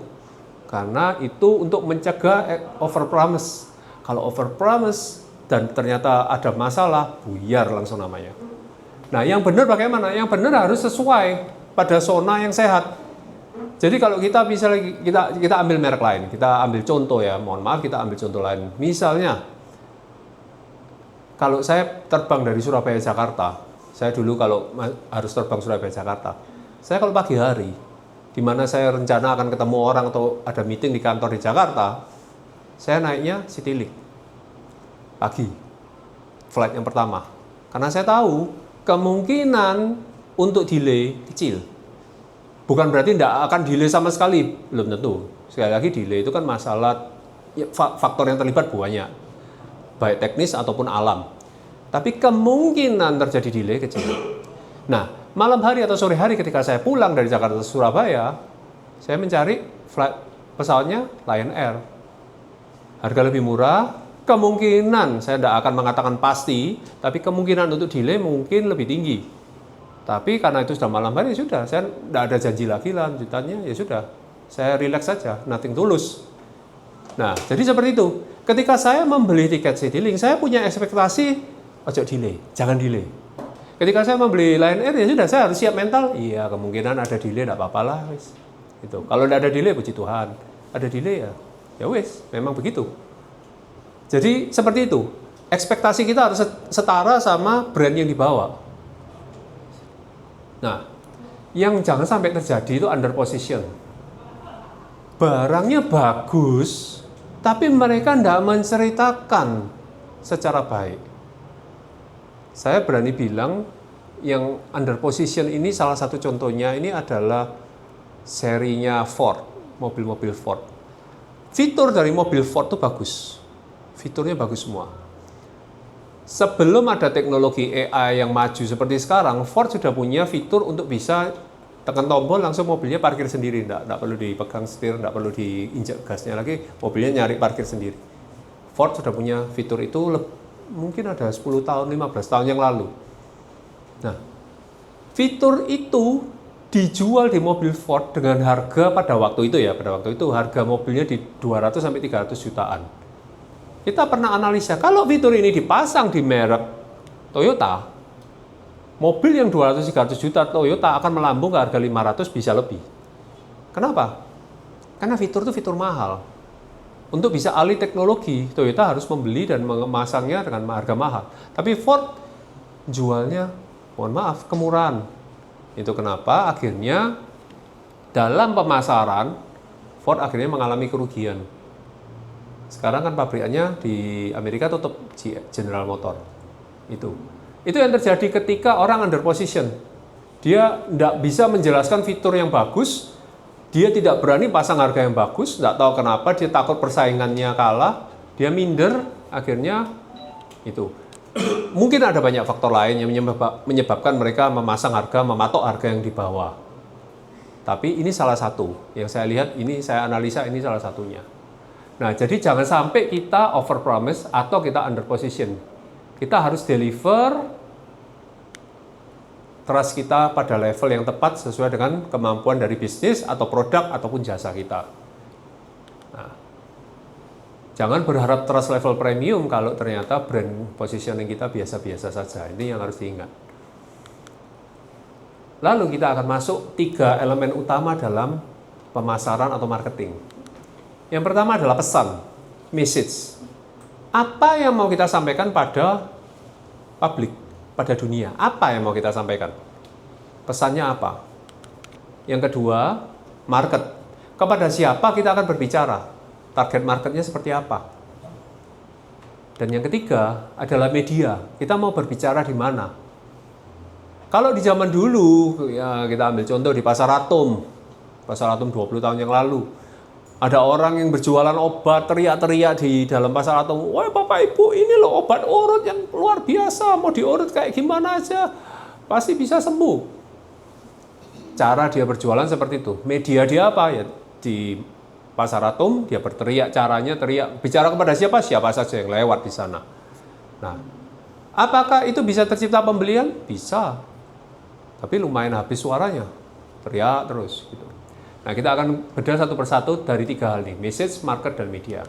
Karena itu untuk mencegah overpromise. Kalau overpromise dan ternyata ada masalah, buyar langsung namanya. Nah yang benar bagaimana? Yang benar harus sesuai pada zona yang sehat. Jadi kalau kita misalnya kita ambil merek lain, kita ambil contoh ya, mohon maaf kita ambil contoh lain. Misalnya, kalau saya terbang dari Surabaya Jakarta, saya dulu kalau harus terbang Surabaya Jakarta, saya kalau pagi hari, di mana saya rencana akan ketemu orang atau ada meeting di kantor di Jakarta, saya naiknya Citylink pagi, flight yang pertama, karena saya tahu kemungkinan untuk delay kecil. Bukan berarti tidak akan delay sama sekali, belum tentu. Sekali lagi delay itu kan masalah faktor yang terlibat banyak. Baik teknis ataupun alam. Tapi kemungkinan terjadi delay kecil. Nah, malam hari atau sore hari ketika saya pulang dari Jakarta ke Surabaya, saya mencari flight pesawatnya Lion Air. Harga lebih murah, kemungkinan saya tidak akan mengatakan pasti, tapi kemungkinan untuk delay mungkin lebih tinggi. Tapi karena itu sudah malam hari, sudah, saya tidak ada janji lagi lanjutannya, ya sudah. Saya relax saja, nothing tulus. Nah, jadi seperti itu. Ketika saya membeli tiket Citylink, saya punya ekspektasi, ojo delay, jangan delay. Ketika saya membeli Lion Air, ya sudah saya harus siap mental. Iya, kemungkinan ada delay, tidak apa-apa lah. Wis. Gitu. Kalau tidak ada delay, puji Tuhan. Ada delay ya wis, memang begitu. Jadi seperti itu. Ekspektasi kita harus setara sama brand yang dibawa. Nah, yang jangan sampai terjadi itu under position. Barangnya bagus, tapi mereka tidak menceritakan secara baik. Saya berani bilang yang under position ini salah satu contohnya ini adalah serinya Ford, mobil-mobil Ford. Fitur dari mobil Ford itu bagus. Fiturnya bagus semua. Sebelum ada teknologi AI yang maju seperti sekarang, Ford sudah punya fitur untuk bisa tekan tombol langsung mobilnya parkir sendiri, tidak perlu dipegang setir, tidak perlu diinjak gasnya lagi, mobilnya nyari parkir sendiri. Ford sudah punya fitur itu mungkin ada 10 tahun, 15 tahun yang lalu. Nah, fitur itu dijual di mobil Ford dengan harga pada waktu itu harga mobilnya di 200 sampai 300 jutaan. Kita pernah analisa, kalau fitur ini dipasang di merek Toyota, mobil yang 200-300 juta Toyota akan melambung ke harga 500 bisa lebih. Kenapa? Karena fitur itu fitur mahal. Untuk bisa alih teknologi, Toyota harus membeli dan memasangnya dengan harga mahal. Tapi Ford jualnya, mohon maaf, kemurahan. Itu kenapa akhirnya dalam pemasaran, Ford akhirnya mengalami kerugian. Sekarang kan pabrikannya di Amerika tutup, General Motor. Itu yang terjadi ketika orang under position. Dia tidak bisa menjelaskan fitur yang bagus, dia tidak berani pasang harga yang bagus, tidak tahu kenapa, dia takut persaingannya kalah, dia minder, akhirnya itu. Mungkin ada banyak faktor lain yang menyebabkan mereka memasang harga, mematok harga yang di bawah. Tapi ini salah satu, yang saya lihat, ini saya analisa, ini salah satunya. Nah, jadi jangan sampai kita over promise atau kita under position. Kita harus deliver trust kita pada level yang tepat sesuai dengan kemampuan dari bisnis atau produk ataupun jasa kita. Nah, jangan berharap trust level premium kalau ternyata brand positioning kita biasa-biasa saja. Ini yang harus diingat. Lalu kita akan masuk 3 elemen utama dalam pemasaran atau marketing. Yang pertama adalah pesan, message. Apa yang mau kita sampaikan pada publik, pada dunia? Apa yang mau kita sampaikan? Pesannya apa? Yang kedua, market. Kepada siapa kita akan berbicara? Target marketnya seperti apa? Dan yang ketiga adalah media. Kita mau berbicara di mana? Kalau di zaman dulu, ya kita ambil contoh di Pasar Atom 20 tahun yang lalu. Ada orang yang berjualan obat, teriak-teriak di dalam Pasar Atom. Wah Bapak Ibu, ini loh obat urut yang luar biasa. Mau diurut kayak gimana aja, pasti bisa sembuh. Cara dia berjualan seperti itu. Media dia apa? Ya di Pasar Atom, dia berteriak, caranya teriak. Bicara kepada siapa? Siapa saja yang lewat di sana. Nah, apakah itu bisa tercipta pembelian? Bisa. Tapi lumayan habis suaranya. Teriak terus gitu. Nah, kita akan bedah satu persatu dari 3 hal ini, message, market, dan media.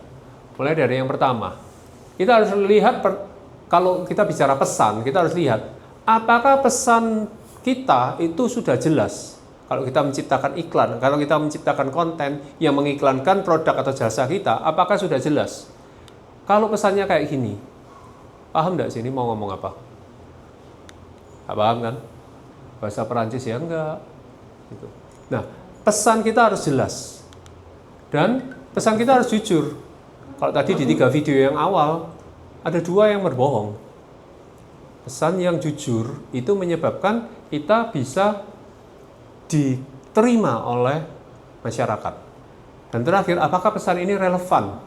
Mulai dari yang pertama, kita harus lihat, kalau kita bicara pesan, kita harus lihat, apakah pesan kita itu sudah jelas. Kalau kita menciptakan iklan, kalau kita menciptakan konten yang mengiklankan produk atau jasa kita, apakah sudah jelas? Kalau pesannya kayak gini, paham nggak sih ini mau ngomong apa? Nggak paham kan? Bahasa Perancis ya enggak. Gitu. Nah, pesan kita harus jelas dan pesan kita harus jujur. Kalau tadi di 3 video yang awal ada 2 yang berbohong. Pesan yang jujur itu menyebabkan kita bisa diterima oleh masyarakat. Dan terakhir, apakah pesan ini relevan?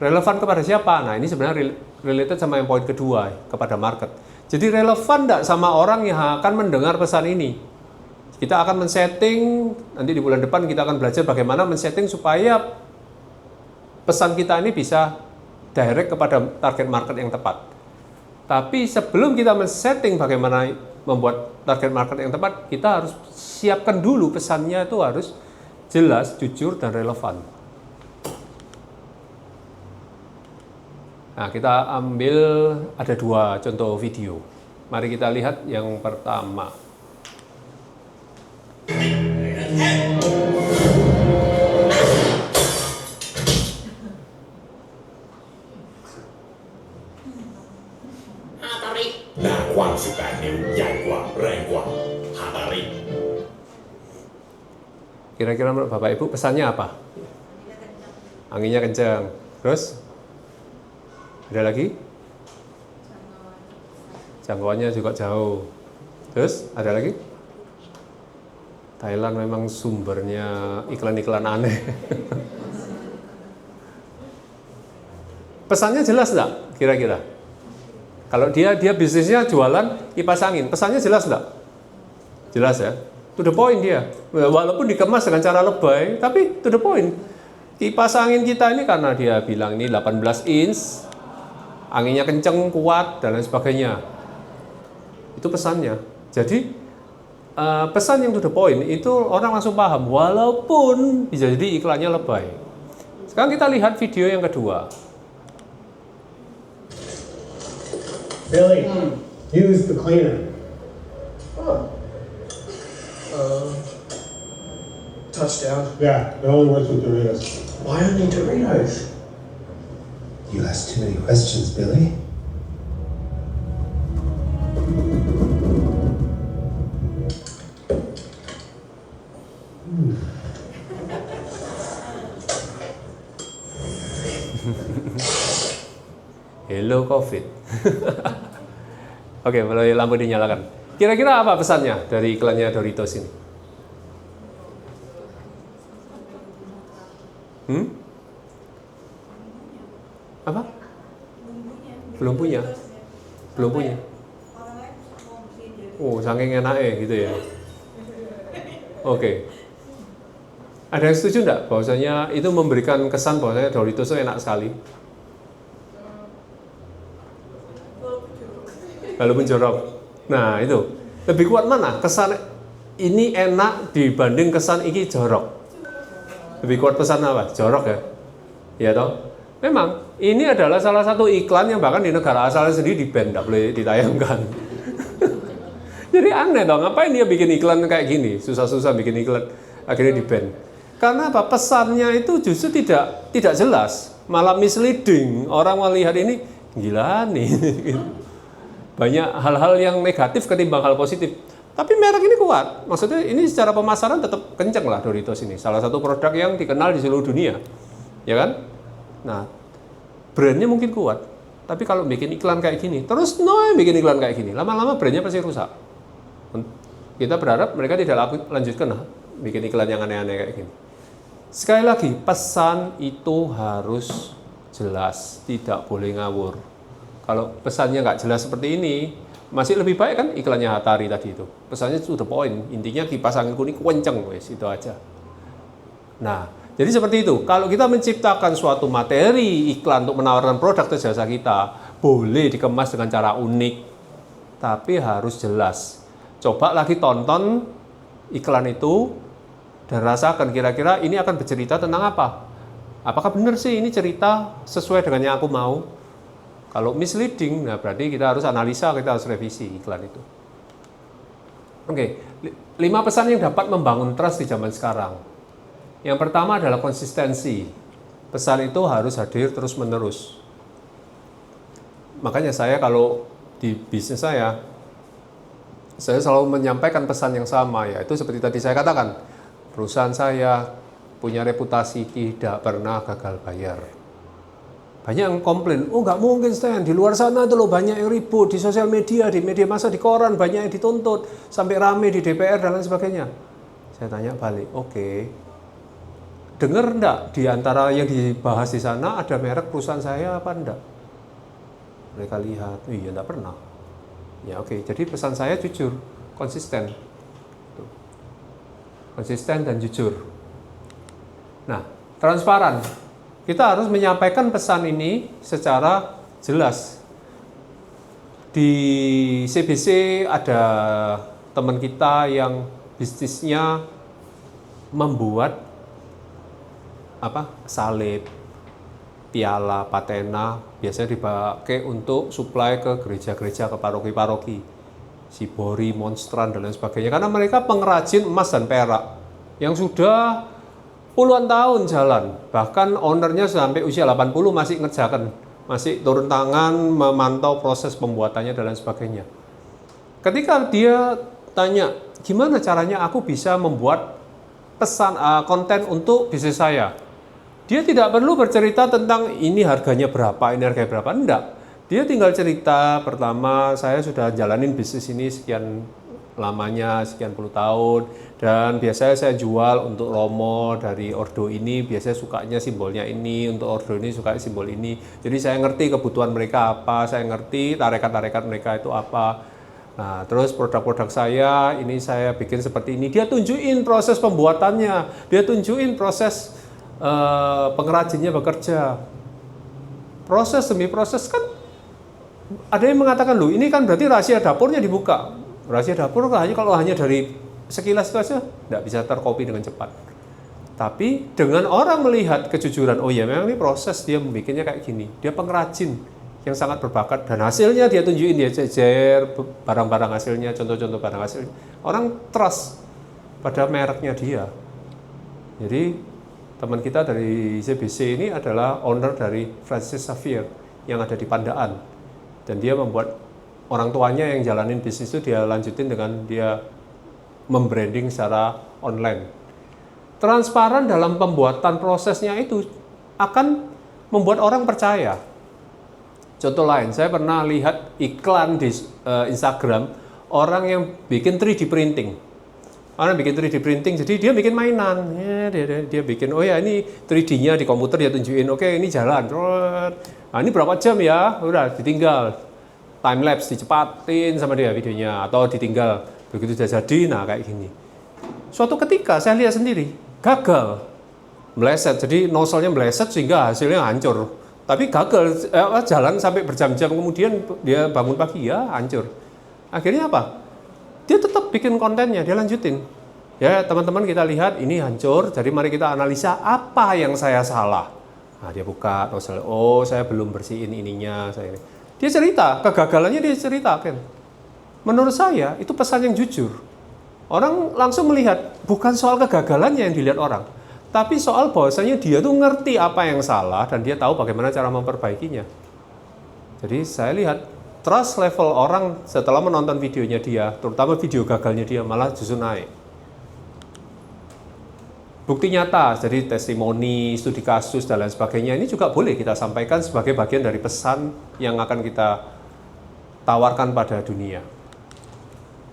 Relevan kepada siapa? Nah, ini sebenarnya related sama yang poin kedua, kepada market. Jadi relevan enggak sama orang yang akan mendengar pesan ini? Kita akan men-setting, nanti di bulan depan kita akan belajar bagaimana men-setting supaya pesan kita ini bisa direct kepada target market yang tepat. Tapi sebelum kita men-setting bagaimana membuat target market yang tepat, kita harus siapkan dulu pesannya itu harus jelas, jujur, dan relevan. Nah, kita ambil ada 2 contoh video. Mari kita lihat yang pertama. Hatari หน้ากว้าง18 นิ้วใหญ่กว่าแรงกว่า Hatari Kira-kira menurut Bapak Ibu pesannya apa? Anginnya kencang. Terus? Ada lagi? Jangkauannya juga jauh. Terus? Ada lagi? Thailand memang sumbernya iklan-iklan aneh. Pesannya jelas enggak? Kira-kira? Kalau dia bisnisnya jualan kipas angin, pesannya jelas enggak? Jelas ya? To the point dia. Walaupun dikemas dengan cara lebay, tapi to the point. Kipas angin kita ini karena dia bilang ini 18 inch, anginnya kenceng, kuat, dan lain sebagainya. Itu pesannya. Jadi, pesan yang to the point itu orang langsung paham, walaupun bisa jadi iklannya lebay. Sekarang kita lihat video yang kedua. Billy, use the cleaner. Touchdown. Yeah, it only works with Doritos. Why only Doritos? You ask too many questions, Billy. Hello COVID. Oke, mulai lampu dinyalakan. Kira-kira apa pesannya dari iklannya Doritos ini? Apa? Belum punya. Belum punya. Oh, saking enaknya gitu ya. Oke. Ada yang setuju enggak bahwasanya itu memberikan kesan bahwasanya Doritos itu enak sekali? Walaupun jorok. Nah, itu. Lebih kuat mana? Kesan ini enak dibanding kesan ini jorok. Lebih kuat pesan apa? Jorok ya? Iya toh? Memang, ini adalah salah satu iklan yang bahkan di negara asalnya sendiri di-ban, tidak boleh ditayangkan. Jadi aneh dong, ngapain dia bikin iklan kayak gini? Susah-susah bikin iklan, akhirnya di-ban. Karena apa? Pesannya itu justru tidak jelas, malah misleading. Orang melihat ini, gila nih. Banyak hal-hal yang negatif ketimbang hal positif. Tapi merek ini kuat. Maksudnya ini secara pemasaran tetap kenceng lah Doritos ini. Salah satu produk yang dikenal di seluruh dunia. Ya kan? Nah, brandnya mungkin kuat, tapi kalau bikin iklan kayak gini, terus bikin iklan kayak gini, lama-lama brandnya pasti rusak. Kita berharap mereka tidak lanjutkan bikin iklan yang aneh-aneh kayak gini. Sekali lagi, pesan itu harus jelas, tidak boleh ngawur. Kalau pesannya nggak jelas seperti ini, masih lebih baik kan iklannya Hatari tadi itu. Pesannya to the point, intinya kipas angin kuning kenceng, wes itu aja. Nah, jadi seperti itu, kalau kita menciptakan suatu materi iklan untuk menawarkan produk atau jasa kita, boleh dikemas dengan cara unik, tapi harus jelas. Coba lagi tonton iklan itu, dan rasakan kira-kira ini akan bercerita tentang apa. Apakah benar sih ini cerita sesuai dengan yang aku mau? Kalau misleading, nah berarti kita harus analisa, kita harus revisi iklan itu. Oke, 5 pesan yang dapat membangun trust di zaman sekarang. Yang pertama adalah konsistensi. Pesan itu harus hadir terus-menerus. Makanya saya kalau di bisnis saya selalu menyampaikan pesan yang sama, yaitu seperti tadi saya katakan, perusahaan saya punya reputasi tidak pernah gagal bayar. Banyak yang komplain, oh nggak mungkin Stan, di luar sana tuh loh banyak yang ribut, di sosial media, di media massa, di koran, banyak yang dituntut, sampai rame di DPR dan lain sebagainya. Saya tanya balik, oke. Dengar enggak di antara yang dibahas di sana ada merek perusahaan saya apa enggak? Mereka lihat, iya enggak pernah. Ya oke, jadi pesan saya jujur, konsisten. Konsisten dan jujur. Nah, transparan. Kita harus menyampaikan pesan ini secara jelas. Di CBC ada teman kita yang bisnisnya membuat salib, piala, patena, biasanya dipakai untuk suplai ke gereja-gereja, ke paroki-paroki. Shibori, Monstran, dan lain sebagainya. Karena mereka pengrajin emas dan perak yang sudah puluhan tahun jalan. Bahkan ownernya sampai usia 80 masih ngerjakan, masih turun tangan, memantau proses pembuatannya dan lain sebagainya. Ketika dia tanya, gimana caranya aku bisa membuat pesan konten untuk bisnis saya? Dia tidak perlu bercerita tentang ini harganya berapa, ini harganya berapa, enggak. Dia tinggal cerita, pertama saya sudah jalanin bisnis ini sekian lamanya, sekian puluh tahun, dan biasanya saya jual untuk Romo dari ordo ini, biasanya sukanya simbolnya ini, untuk ordo ini suka simbol ini. Jadi saya ngerti kebutuhan mereka apa, saya ngerti tarekat-tarekat mereka itu apa. Nah, terus produk-produk saya, ini saya bikin seperti ini. Dia tunjukin proses pembuatannya, dia tunjukin proses pengrajinnya bekerja. Proses demi proses kan. Ada yang mengatakan, loh ini kan berarti rahasia dapurnya dibuka. Rahasia dapur kalau hanya dari sekilas itu aja tidak bisa tercopy dengan cepat. Tapi dengan orang melihat kejujuran, oh ya memang ini proses dia membuatnya kayak gini. Dia pengrajin yang sangat berbakat dan hasilnya dia tunjukin, dia jejer barang-barang hasilnya, contoh-contoh barang hasilnya. Orang trust pada mereknya dia. Jadi teman kita dari CBC ini adalah owner dari Francis Xavier yang ada di Pandaan. Dan dia membuat orang tuanya yang jalanin bisnis itu dia lanjutin dengan dia membranding secara online. Transparan dalam pembuatan prosesnya itu akan membuat orang percaya. Contoh lain, saya pernah lihat iklan di Instagram orang yang bikin 3D printing. Orang bikin 3D printing, jadi dia bikin mainan. Ya, dia bikin, oh ya ini 3D-nya di komputer dia tunjukin, oke ini jalan. Nah ini berapa jam ya? Udah ditinggal. Time lapse dicepatin sama dia videonya. Atau ditinggal, begitu sudah jadi, nah kayak gini. Suatu ketika saya lihat sendiri, gagal. Meleset, jadi nozzle-nya meleset sehingga hasilnya hancur. Tapi gagal, jalan sampai berjam-jam kemudian dia bangun pagi ya hancur. Akhirnya apa? Dia tetap bikin kontennya, dia lanjutin. Ya teman-teman kita lihat ini hancur, jadi mari kita analisa apa yang saya salah. Nah dia buka nozzle, oh saya belum bersihin ininya. Dia cerita, kegagalannya dia ceritakan. Menurut saya itu pesan yang jujur. Orang langsung melihat, bukan soal kegagalannya yang dilihat orang. Tapi soal bahwasanya dia tuh ngerti apa yang salah dan dia tahu bagaimana cara memperbaikinya. Jadi saya lihat trust level orang setelah menonton videonya dia, terutama video gagalnya dia malah justru naik. Bukti nyata, jadi testimoni, studi kasus dan lain sebagainya ini juga boleh kita sampaikan sebagai bagian dari pesan yang akan kita tawarkan pada dunia.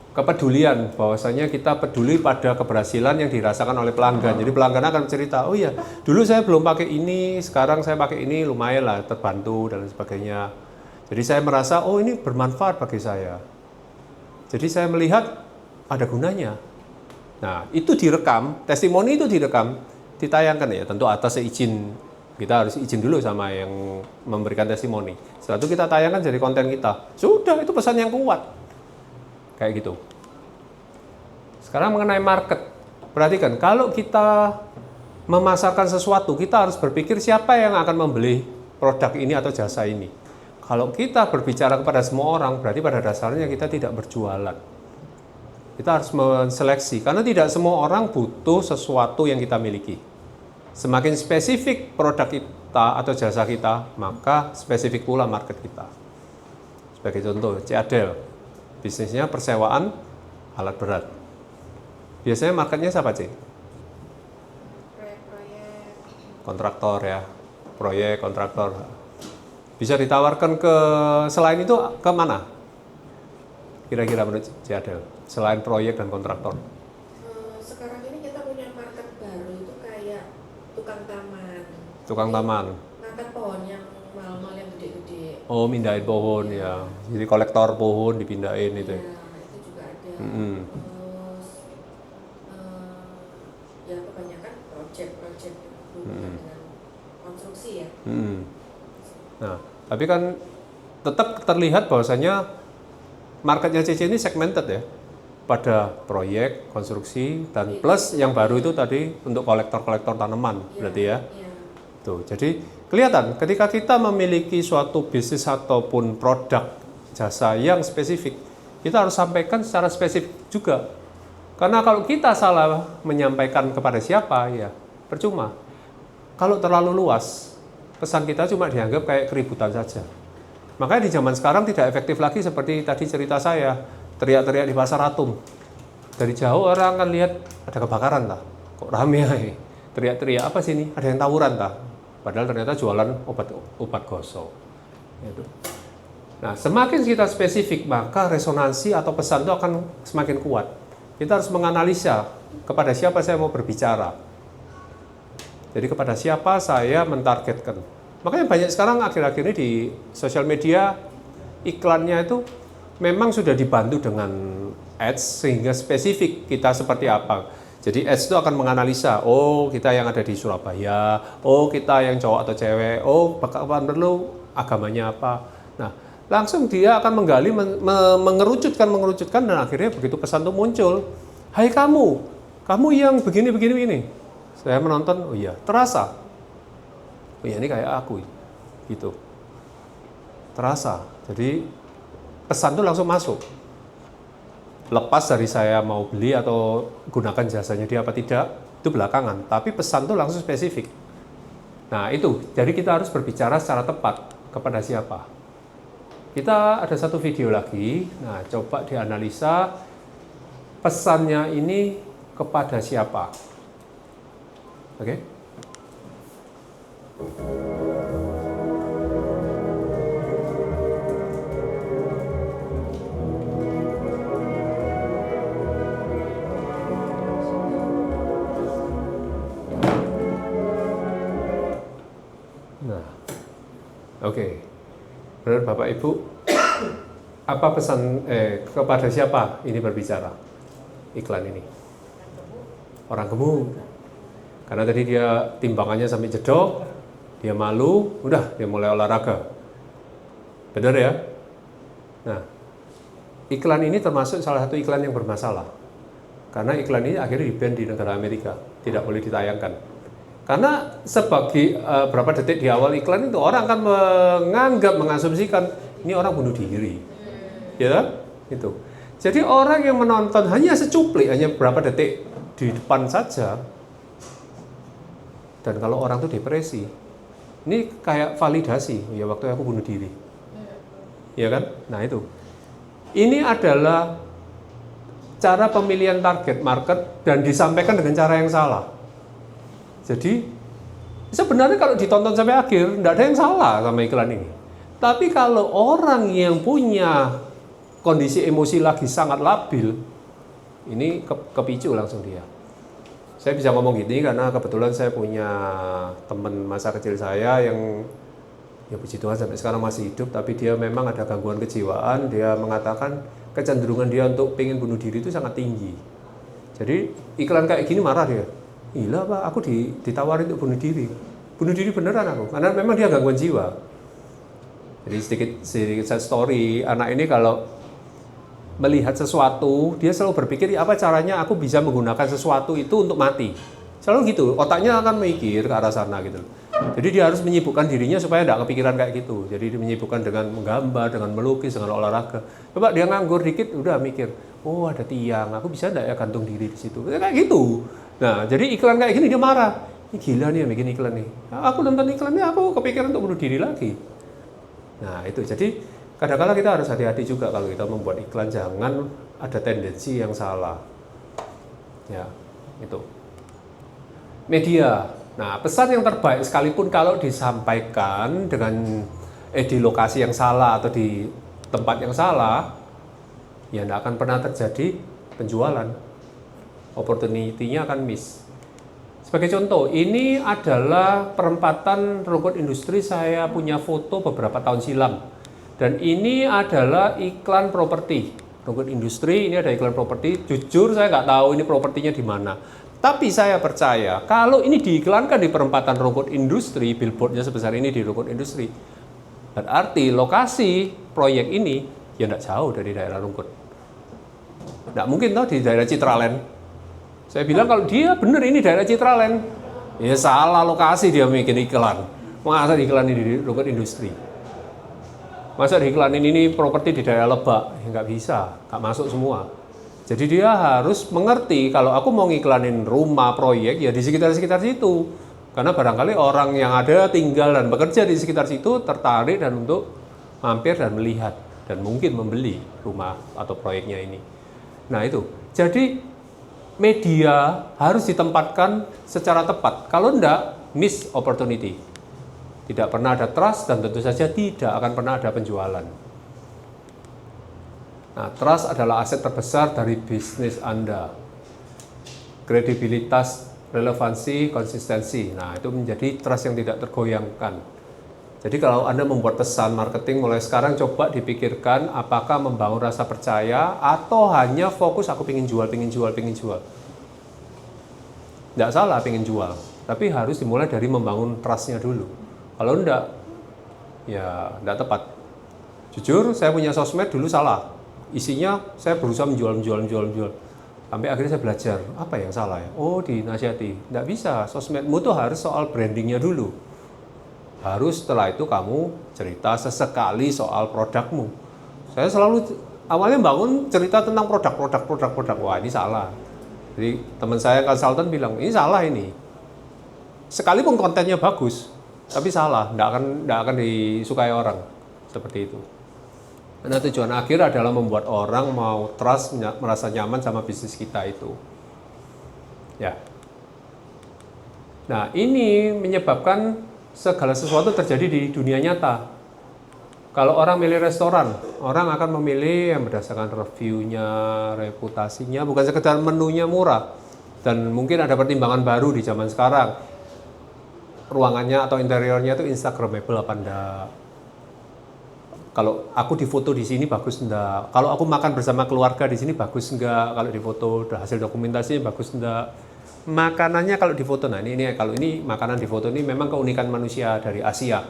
Kepedulian, bahwasanya kita peduli pada keberhasilan yang dirasakan oleh pelanggan. Jadi pelanggan akan cerita, oh iya, dulu saya belum pakai ini, sekarang saya pakai ini, lumayan lah, terbantu dan lain sebagainya. Jadi saya merasa, oh ini bermanfaat bagi saya. Jadi saya melihat ada gunanya. Nah, itu direkam, testimoni itu direkam, ditayangkan ya, tentu atas izin. Kita harus izin dulu sama yang memberikan testimoni. Setelah itu kita tayangkan jadi konten kita. Sudah, itu pesan yang kuat. Kayak gitu. Sekarang mengenai market. Perhatikan, kalau kita memasarkan sesuatu, kita harus berpikir siapa yang akan membeli produk ini atau jasa ini. Kalau kita berbicara kepada semua orang, berarti pada dasarnya kita tidak berjualan. Kita harus menseleksi, karena tidak semua orang butuh sesuatu yang kita miliki. Semakin spesifik produk kita atau jasa kita, maka spesifik pula market kita. Sebagai contoh, Cadel, bisnisnya persewaan alat berat. Biasanya marketnya siapa, C? Proyek-proyek. Kontraktor ya, proyek, kontraktor. Bisa ditawarkan ke, selain itu ke mana? Kira-kira menurut Cadel, selain proyek dan kontraktor? Sekarang ini kita punya market baru itu kayak tukang taman. Tukang taman. Ngangkat pohon yang mal-mal yang gede-gede. Oh, mindahin pohon ya. Jadi kolektor pohon dipindahin itu. Ya, itu juga ada. Terus ya kebanyakan project berhubungan dengan konstruksi ya. Nah, tapi kan tetap terlihat bahwasanya marketnya CC ini segmented ya, pada proyek, konstruksi, dan plus yang baru itu tadi untuk kolektor-kolektor tanaman, berarti ya. Tuh, jadi kelihatan ketika kita memiliki suatu bisnis ataupun produk jasa yang spesifik, kita harus sampaikan secara spesifik juga. Karena kalau kita salah menyampaikan kepada siapa, ya percuma. Kalau terlalu luas, pesan kita cuma dianggap kayak keributan saja. Makanya di zaman sekarang tidak efektif lagi seperti tadi cerita saya, teriak-teriak di pasar Atum. Dari jauh orang akan lihat ada kebakaran lah, kok rame aja. Teriak-teriak apa sih ini? Ada yang tawuran tak? Padahal ternyata jualan obat gosok. Itu. Nah, semakin kita spesifik, maka resonansi atau pesan itu akan semakin kuat. Kita harus menganalisa kepada siapa saya mau berbicara. Jadi kepada siapa saya mentargetkan. Makanya banyak sekarang akhir-akhir ini di sosial media iklannya itu memang sudah dibantu dengan ads sehingga spesifik kita seperti apa. Jadi ads itu akan menganalisa, oh kita yang ada di Surabaya, oh kita yang cowok atau cewek, oh kapan perlu agamanya apa. Nah, langsung dia akan menggali, mengerucutkan dan akhirnya begitu pesan itu muncul, hai kamu yang begini. Saya menonton, oh iya, terasa. Oh iya, ini kayak aku, gitu. Terasa. Jadi pesan itu langsung masuk. Lepas dari saya mau beli atau gunakan jasanya dia apa tidak, itu belakangan. Tapi pesan itu langsung spesifik. Nah itu, jadi kita harus berbicara secara tepat kepada siapa. Kita ada satu video lagi, nah coba dianalisa pesannya ini kepada siapa. Oke? Nah, oke. Benar Bapak Ibu, apa pesan kepada siapa ini berbicara iklan ini? Orang gemuk. Karena tadi dia timbangannya sampai jedok, dia malu, udah dia mulai olahraga. Benar ya? Nah, iklan ini termasuk salah satu iklan yang bermasalah. Karena iklan ini akhirnya di-ban di negara Amerika, tidak boleh ditayangkan. Karena sebagai berapa detik di awal iklan itu orang akan mengasumsikan ini orang bunuh diri, ya itu. Jadi orang yang menonton hanya secuplik, hanya berapa detik di depan saja. Dan kalau orang itu depresi, ini kayak validasi, ya waktu aku bunuh diri, ya kan? Nah itu, ini adalah cara pemilihan target market dan disampaikan dengan cara yang salah. Jadi sebenarnya kalau ditonton sampai akhir, tidak ada yang salah sama iklan ini. Tapi kalau orang yang punya kondisi emosi lagi sangat labil, ini kepicu langsung dia. Saya bisa ngomong gini karena kebetulan saya punya teman masa kecil saya yang ya puji Tuhan sampai sekarang masih hidup, tapi dia memang ada gangguan kejiwaan. Dia mengatakan kecenderungan dia untuk pengen bunuh diri itu sangat tinggi. Jadi iklan kayak gini marah dia. Gila Pak, aku ditawarin untuk bunuh diri beneran aku, karena memang dia gangguan jiwa. Jadi sedikit sad story, anak ini kalau melihat sesuatu, dia selalu berpikir apa caranya aku bisa menggunakan sesuatu itu untuk mati. Selalu gitu, otaknya akan mikir ke arah sana gitu. Jadi dia harus menyibukkan dirinya supaya tidak kepikiran kayak gitu. Jadi dia menyibukkan dengan menggambar, dengan melukis, dengan olahraga. Coba dia nganggur dikit, udah mikir, oh ada tiang, aku bisa enggak ya gantung diri di situ. Kayak gitu. Nah, jadi iklan kayak gini dia marah. Ini gila nih yang bikin iklan nih. Nah, aku nonton iklannya, aku kepikiran untuk bunuh diri lagi. Nah, itu. Jadi kadang-kadang kita harus hati-hati juga kalau kita membuat iklan, jangan ada tendensi yang salah. Ya, itu. Media. Nah, pesan yang terbaik sekalipun kalau disampaikan dengan di lokasi yang salah atau di tempat yang salah, ya tidak akan pernah terjadi penjualan. Opportunity-nya akan miss. Sebagai contoh, ini adalah perempatan rumput industri, saya punya foto beberapa tahun silam. Dan ini adalah iklan properti. Rumput industri, ini ada iklan properti. Jujur saya nggak tahu ini propertinya di mana. Tapi saya percaya kalau ini diiklankan di perempatan rumput industri, billboardnya sebesar ini di rumput industri, berarti lokasi proyek ini ya tidak jauh dari daerah rumput. Tidak mungkin toh di daerah Citraland. Saya bilang kalau dia benar ini daerah Citraland, ya salah lokasi dia bikin iklan. Masa iklan ini di rumput industri? Masa diiklanin ini properti di daerah Lebak? Ya nggak bisa, nggak masuk semua. Jadi dia harus mengerti kalau aku mau ngiklanin rumah, proyek, ya di sekitar-sekitar situ. Karena barangkali orang yang ada tinggal dan bekerja di sekitar situ tertarik dan untuk mampir dan melihat dan mungkin membeli rumah atau proyeknya ini. Nah itu, jadi media harus ditempatkan secara tepat. Kalau enggak, miss opportunity. Tidak pernah ada trust dan tentu saja tidak akan pernah ada penjualan. Nah, trust adalah aset terbesar dari bisnis Anda. Kredibilitas, relevansi, konsistensi. Nah, itu menjadi trust yang tidak tergoyangkan. Jadi kalau Anda membuat pesan marketing mulai sekarang coba dipikirkan apakah membangun rasa percaya atau hanya fokus aku pengen jual. Tidak salah pengen jual, tapi harus dimulai dari membangun trust-nya dulu. Kalau enggak, ya enggak tepat. Jujur, saya punya sosmed dulu salah. Isinya saya berusaha menjual. Sampai akhirnya saya belajar, apa yang salah ya? Oh, dinasihati. Enggak bisa, sosmedmu tuh harus soal brandingnya dulu. Harus setelah itu kamu cerita sesekali soal produkmu. Saya selalu awalnya bangun cerita tentang produk. Wah, ini salah. Jadi teman saya konsultan bilang, ini salah ini. Sekalipun kontennya bagus, tapi salah, tidak akan disukai orang seperti itu. Karena tujuan akhir adalah membuat orang mau trust, merasa nyaman sama bisnis kita itu. Ya. Nah, ini menyebabkan segala sesuatu terjadi di dunia nyata. Kalau orang milih restoran, orang akan memilih yang berdasarkan reviewnya, reputasinya, bukan sekedar menunya murah. Dan mungkin ada pertimbangan baru di zaman sekarang. Ruangannya atau interiornya itu instagramable apa enggak. Kalau aku difoto di sini bagus enggak. Kalau aku makan bersama keluarga di sini bagus enggak. Kalau difoto hasil dokumentasinya bagus enggak. Makanannya kalau difoto, nah ini kalau ini makanan difoto ini memang keunikan manusia dari Asia.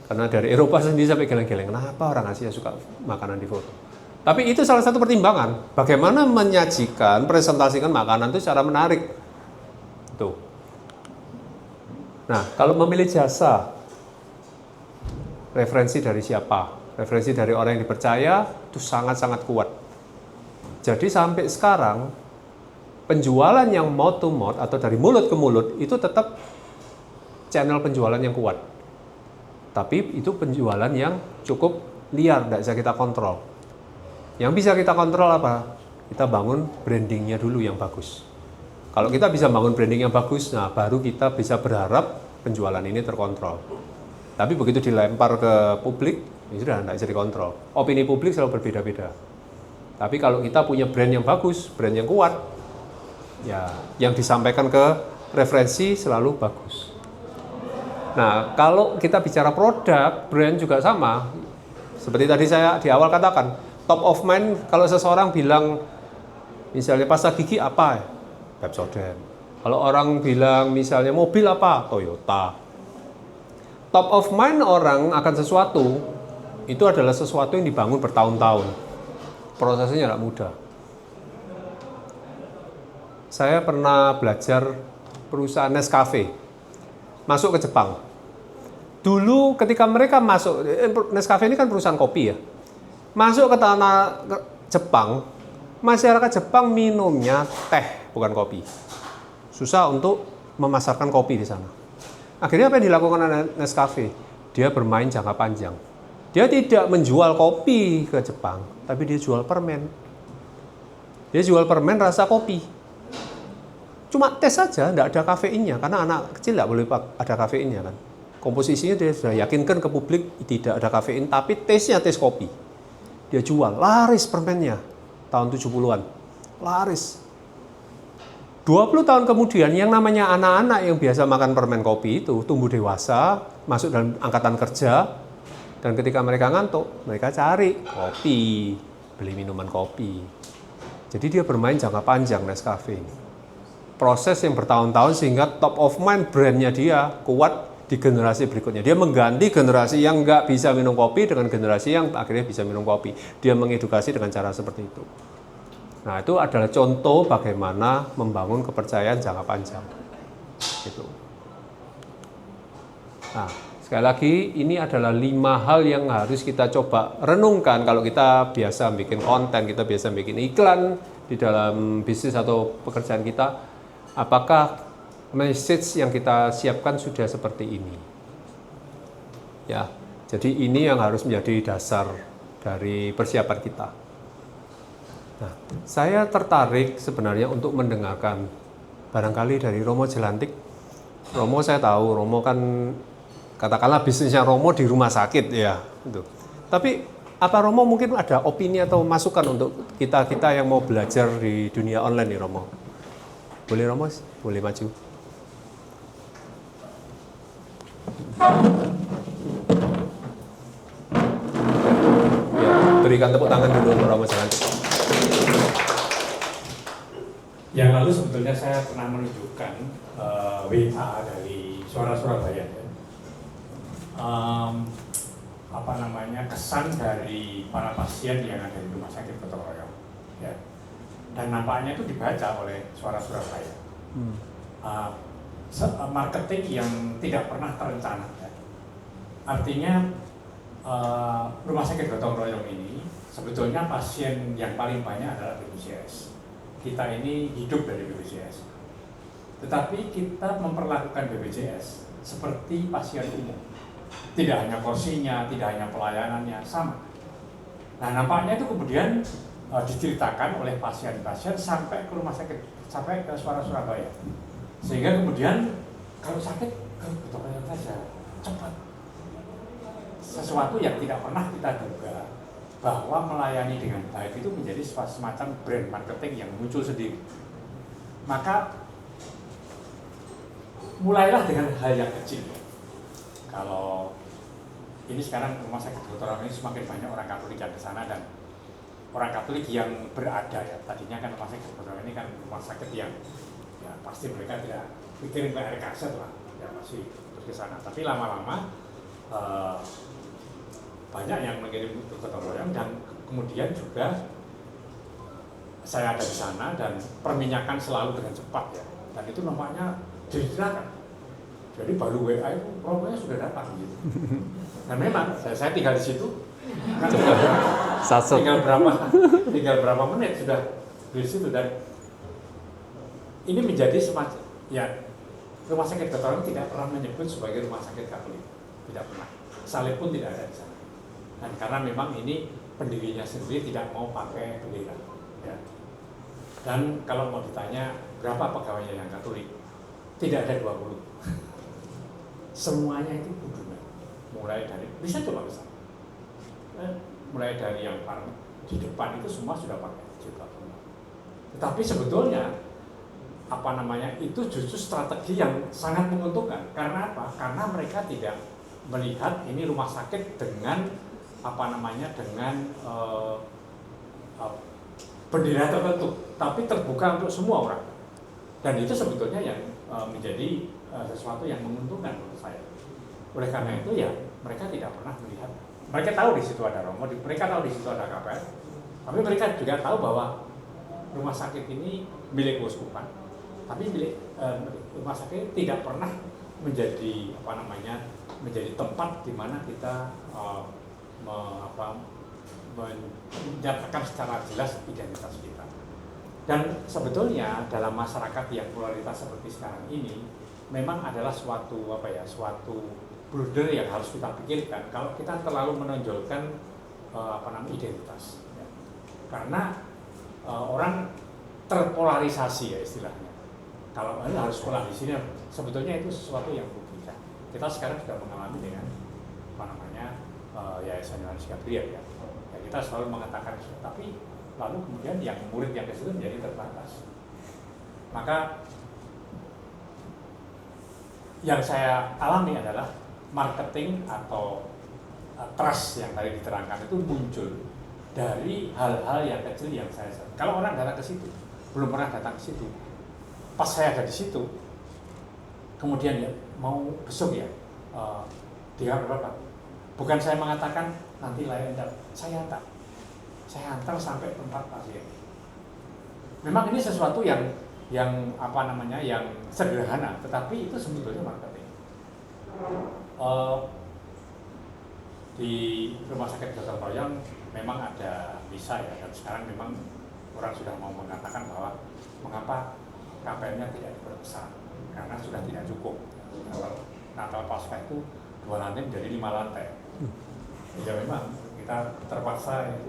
Karena dari Eropa sendiri sampai geleng-geleng. Kenapa orang Asia suka makanan difoto? Tapi itu salah satu pertimbangan. Bagaimana menyajikan, presentasikan makanan itu secara menarik. Tuh. Nah, kalau memilih jasa, referensi dari siapa? Referensi dari orang yang dipercaya itu sangat-sangat kuat. Jadi sampai sekarang, penjualan yang mouth to mouth atau dari mulut ke mulut itu tetap channel penjualan yang kuat. Tapi itu penjualan yang cukup liar, tidak bisa kita kontrol. Yang bisa kita kontrol apa? Kita bangun brandingnya dulu yang bagus. Kalau kita bisa bangun branding yang bagus, nah baru kita bisa berharap penjualan ini terkontrol. Tapi begitu dilempar ke publik, ini sudah tidak bisa dikontrol. Opini publik selalu berbeda-beda. Tapi kalau kita punya brand yang bagus, brand yang kuat, ya yang disampaikan ke referensi selalu bagus. Nah, kalau kita bicara produk, brand juga sama. Seperti tadi saya di awal katakan, top of mind kalau seseorang bilang, misalnya pasta gigi apa? Pepsodent. Kalau orang bilang misalnya mobil apa? Toyota. Top of mind orang akan sesuatu, itu adalah sesuatu yang dibangun bertahun-tahun. Prosesnya tidak mudah. Saya pernah belajar perusahaan Nescafe. Masuk ke Jepang. Dulu ketika mereka masuk, Nescafe ini kan perusahaan kopi ya. Masuk ke tanah Jepang, masyarakat Jepang minumnya teh, bukan kopi. Susah untuk memasarkan kopi di sana. Akhirnya apa yang dilakukan Nescafe? Dia bermain jangka panjang. Dia tidak menjual kopi ke Jepang, tapi dia jual permen. Dia jual permen rasa kopi. Cuma tes saja, tidak ada kafeinnya, karena anak kecil tidak boleh ada kafeinnya kan. Komposisinya dia sudah yakinkan ke publik tidak ada kafein, tapi tesnya tes kopi. Dia jual, laris permennya tahun 70-an. Laris. 20 tahun kemudian yang namanya anak-anak yang biasa makan permen kopi itu tumbuh dewasa, masuk dalam angkatan kerja, dan ketika mereka ngantuk, mereka cari kopi, beli minuman kopi. Jadi dia bermain jangka panjang Nescafe ini. Proses yang bertahun-tahun sehingga top of mind brandnya dia kuat di generasi berikutnya. Dia mengganti generasi yang nggak bisa minum kopi dengan generasi yang akhirnya bisa minum kopi. Dia mengedukasi dengan cara seperti itu. Nah, itu adalah contoh bagaimana membangun kepercayaan jangka panjang. Gitu. Nah, Sekali lagi, ini adalah 5 hal yang harus kita coba renungkan kalau kita biasa bikin konten, kita biasa bikin iklan di dalam bisnis atau pekerjaan kita. Apakah message yang kita siapkan sudah seperti ini? Ya, jadi ini yang harus menjadi dasar dari persiapan kita. Nah, saya tertarik sebenarnya untuk mendengarkan barangkali dari Romo Jelantik. Romo saya tahu, Romo kan katakanlah bisnisnya Romo di rumah sakit ya. Gitu. Tapi apa Romo mungkin ada opini atau masukan untuk kita yang mau belajar di dunia online nih Romo? Boleh Romo? Boleh maju. Ya, berikan tepuk tangan dulu untuk Romo Jelantik. Yang lalu sebetulnya saya pernah menunjukkan WA dari Suara Surabaya. Kesan dari para pasien yang ada di rumah sakit Gotong Royong, ya. Dan nampaknya itu dibaca oleh Suara Surabaya. Marketing yang tidak pernah terencana. Ya. Artinya rumah sakit Gotong Royong ini sebetulnya pasien yang paling banyak adalah BPJS. Kita ini hidup dari BPJS. Tetapi kita memperlakukan BPJS seperti pasien umum. Tidak hanya kursinya, tidak hanya pelayanannya, sama. Nah, nampaknya itu kemudian diceritakan oleh pasien-pasien sampai ke rumah sakit, sampai ke Suara Surabaya. Sehingga kemudian kalau sakit, Gotong Royong saja, cepat. Sesuatu yang tidak pernah kita duga bahwa melayani dengan baik itu menjadi semacam brand marketing yang muncul sendiri. Maka mulailah dengan hal yang kecil. Kalau ini sekarang rumah sakit Gotong Royong ini semakin banyak orang Katolik yang ke sana dan orang Katolik yang berada ya. Tadinya kan rumah sakit Gotong Royong ini kan rumah sakit yang ya pasti mereka tidak pikirin ke RKZ lah, ya pasti terus ke sana. Tapi lama-lama banyak yang mengirim ke Gotong Royong dan kemudian juga saya ada di sana dan perminyakan selalu dengan cepat ya. Dan itu nampaknya diceritakan. Jadi baru WA itu promonya sudah datang gitu. Dan memang saya tinggal di situ. Kan tinggal berapa menit sudah di situ dan ini menjadi semacam ya rumah sakit Gotong Royong tidak pernah menyebut sebagai rumah sakit Katolik, tidak pernah. Salib pun tidak ada di sana. Dan karena memang ini pendirinya sendiri tidak mau pakai bendera. Ya. Dan kalau mau ditanya berapa pegawainya yang Katolik, tidak ada 20. Semuanya itu hubungan. Mulai dari bisa coba ke sana. Mulai dari yang di depan itu semua sudah pakai jilbab. Tetapi sebetulnya itu justru strategi yang sangat menguntungkan. Karena apa? Karena mereka tidak melihat ini rumah sakit dengan dengan bendera tertentu, tapi terbuka untuk semua orang. Dan itu sebetulnya yang menjadi sesuatu yang menguntungkan menurut saya. Oleh karena itu ya mereka tidak pernah melihat. Mereka tahu di situ ada Romo, mereka tahu di situ ada KPR, tapi mereka juga tahu bahwa rumah sakit ini milik keuskupan. Tapi rumah sakit tidak pernah menjadi menjadi tempat di mana kita menyatakan secara jelas identitas kita. Dan sebetulnya dalam masyarakat yang pluralitas seperti sekarang ini memang adalah suatu blunder yang harus kita pikirkan kalau kita terlalu menonjolkan identitas. Ya. Karena orang terpolarisasi ya istilahnya. Kalau harus sekolah di sini sebetulnya itu sesuatu yang berbeda. Kita sekarang sudah mengalami dengan Yayasan Yohanes Gabriel ya. Kita selalu mengatakan itu, tapi lalu kemudian yang murid yang ke situ menjadi terbatas. Maka yang saya alami adalah marketing atau trust yang tadi diterangkan itu muncul dari hal-hal yang kecil yang saya. Kalau orang datang ke situ, belum pernah datang ke situ, pas saya ada di situ, kemudian ya mau besok ya, dia berapa? Bukan saya mengatakan nanti layan, saya antar sampai tempat pasien. Memang ini sesuatu yang sederhana, tetapi itu sebetulnya marketing. di Rumah Sakit Gotong Royong memang ada misa ya, dan sekarang memang orang sudah mau mengatakan bahwa mengapa KPM-nya tidak diperbesar, karena sudah tidak cukup. Kalau Natal Pasca itu 2 lantai menjadi 5 lantai. Ya memang kita terpaksa itu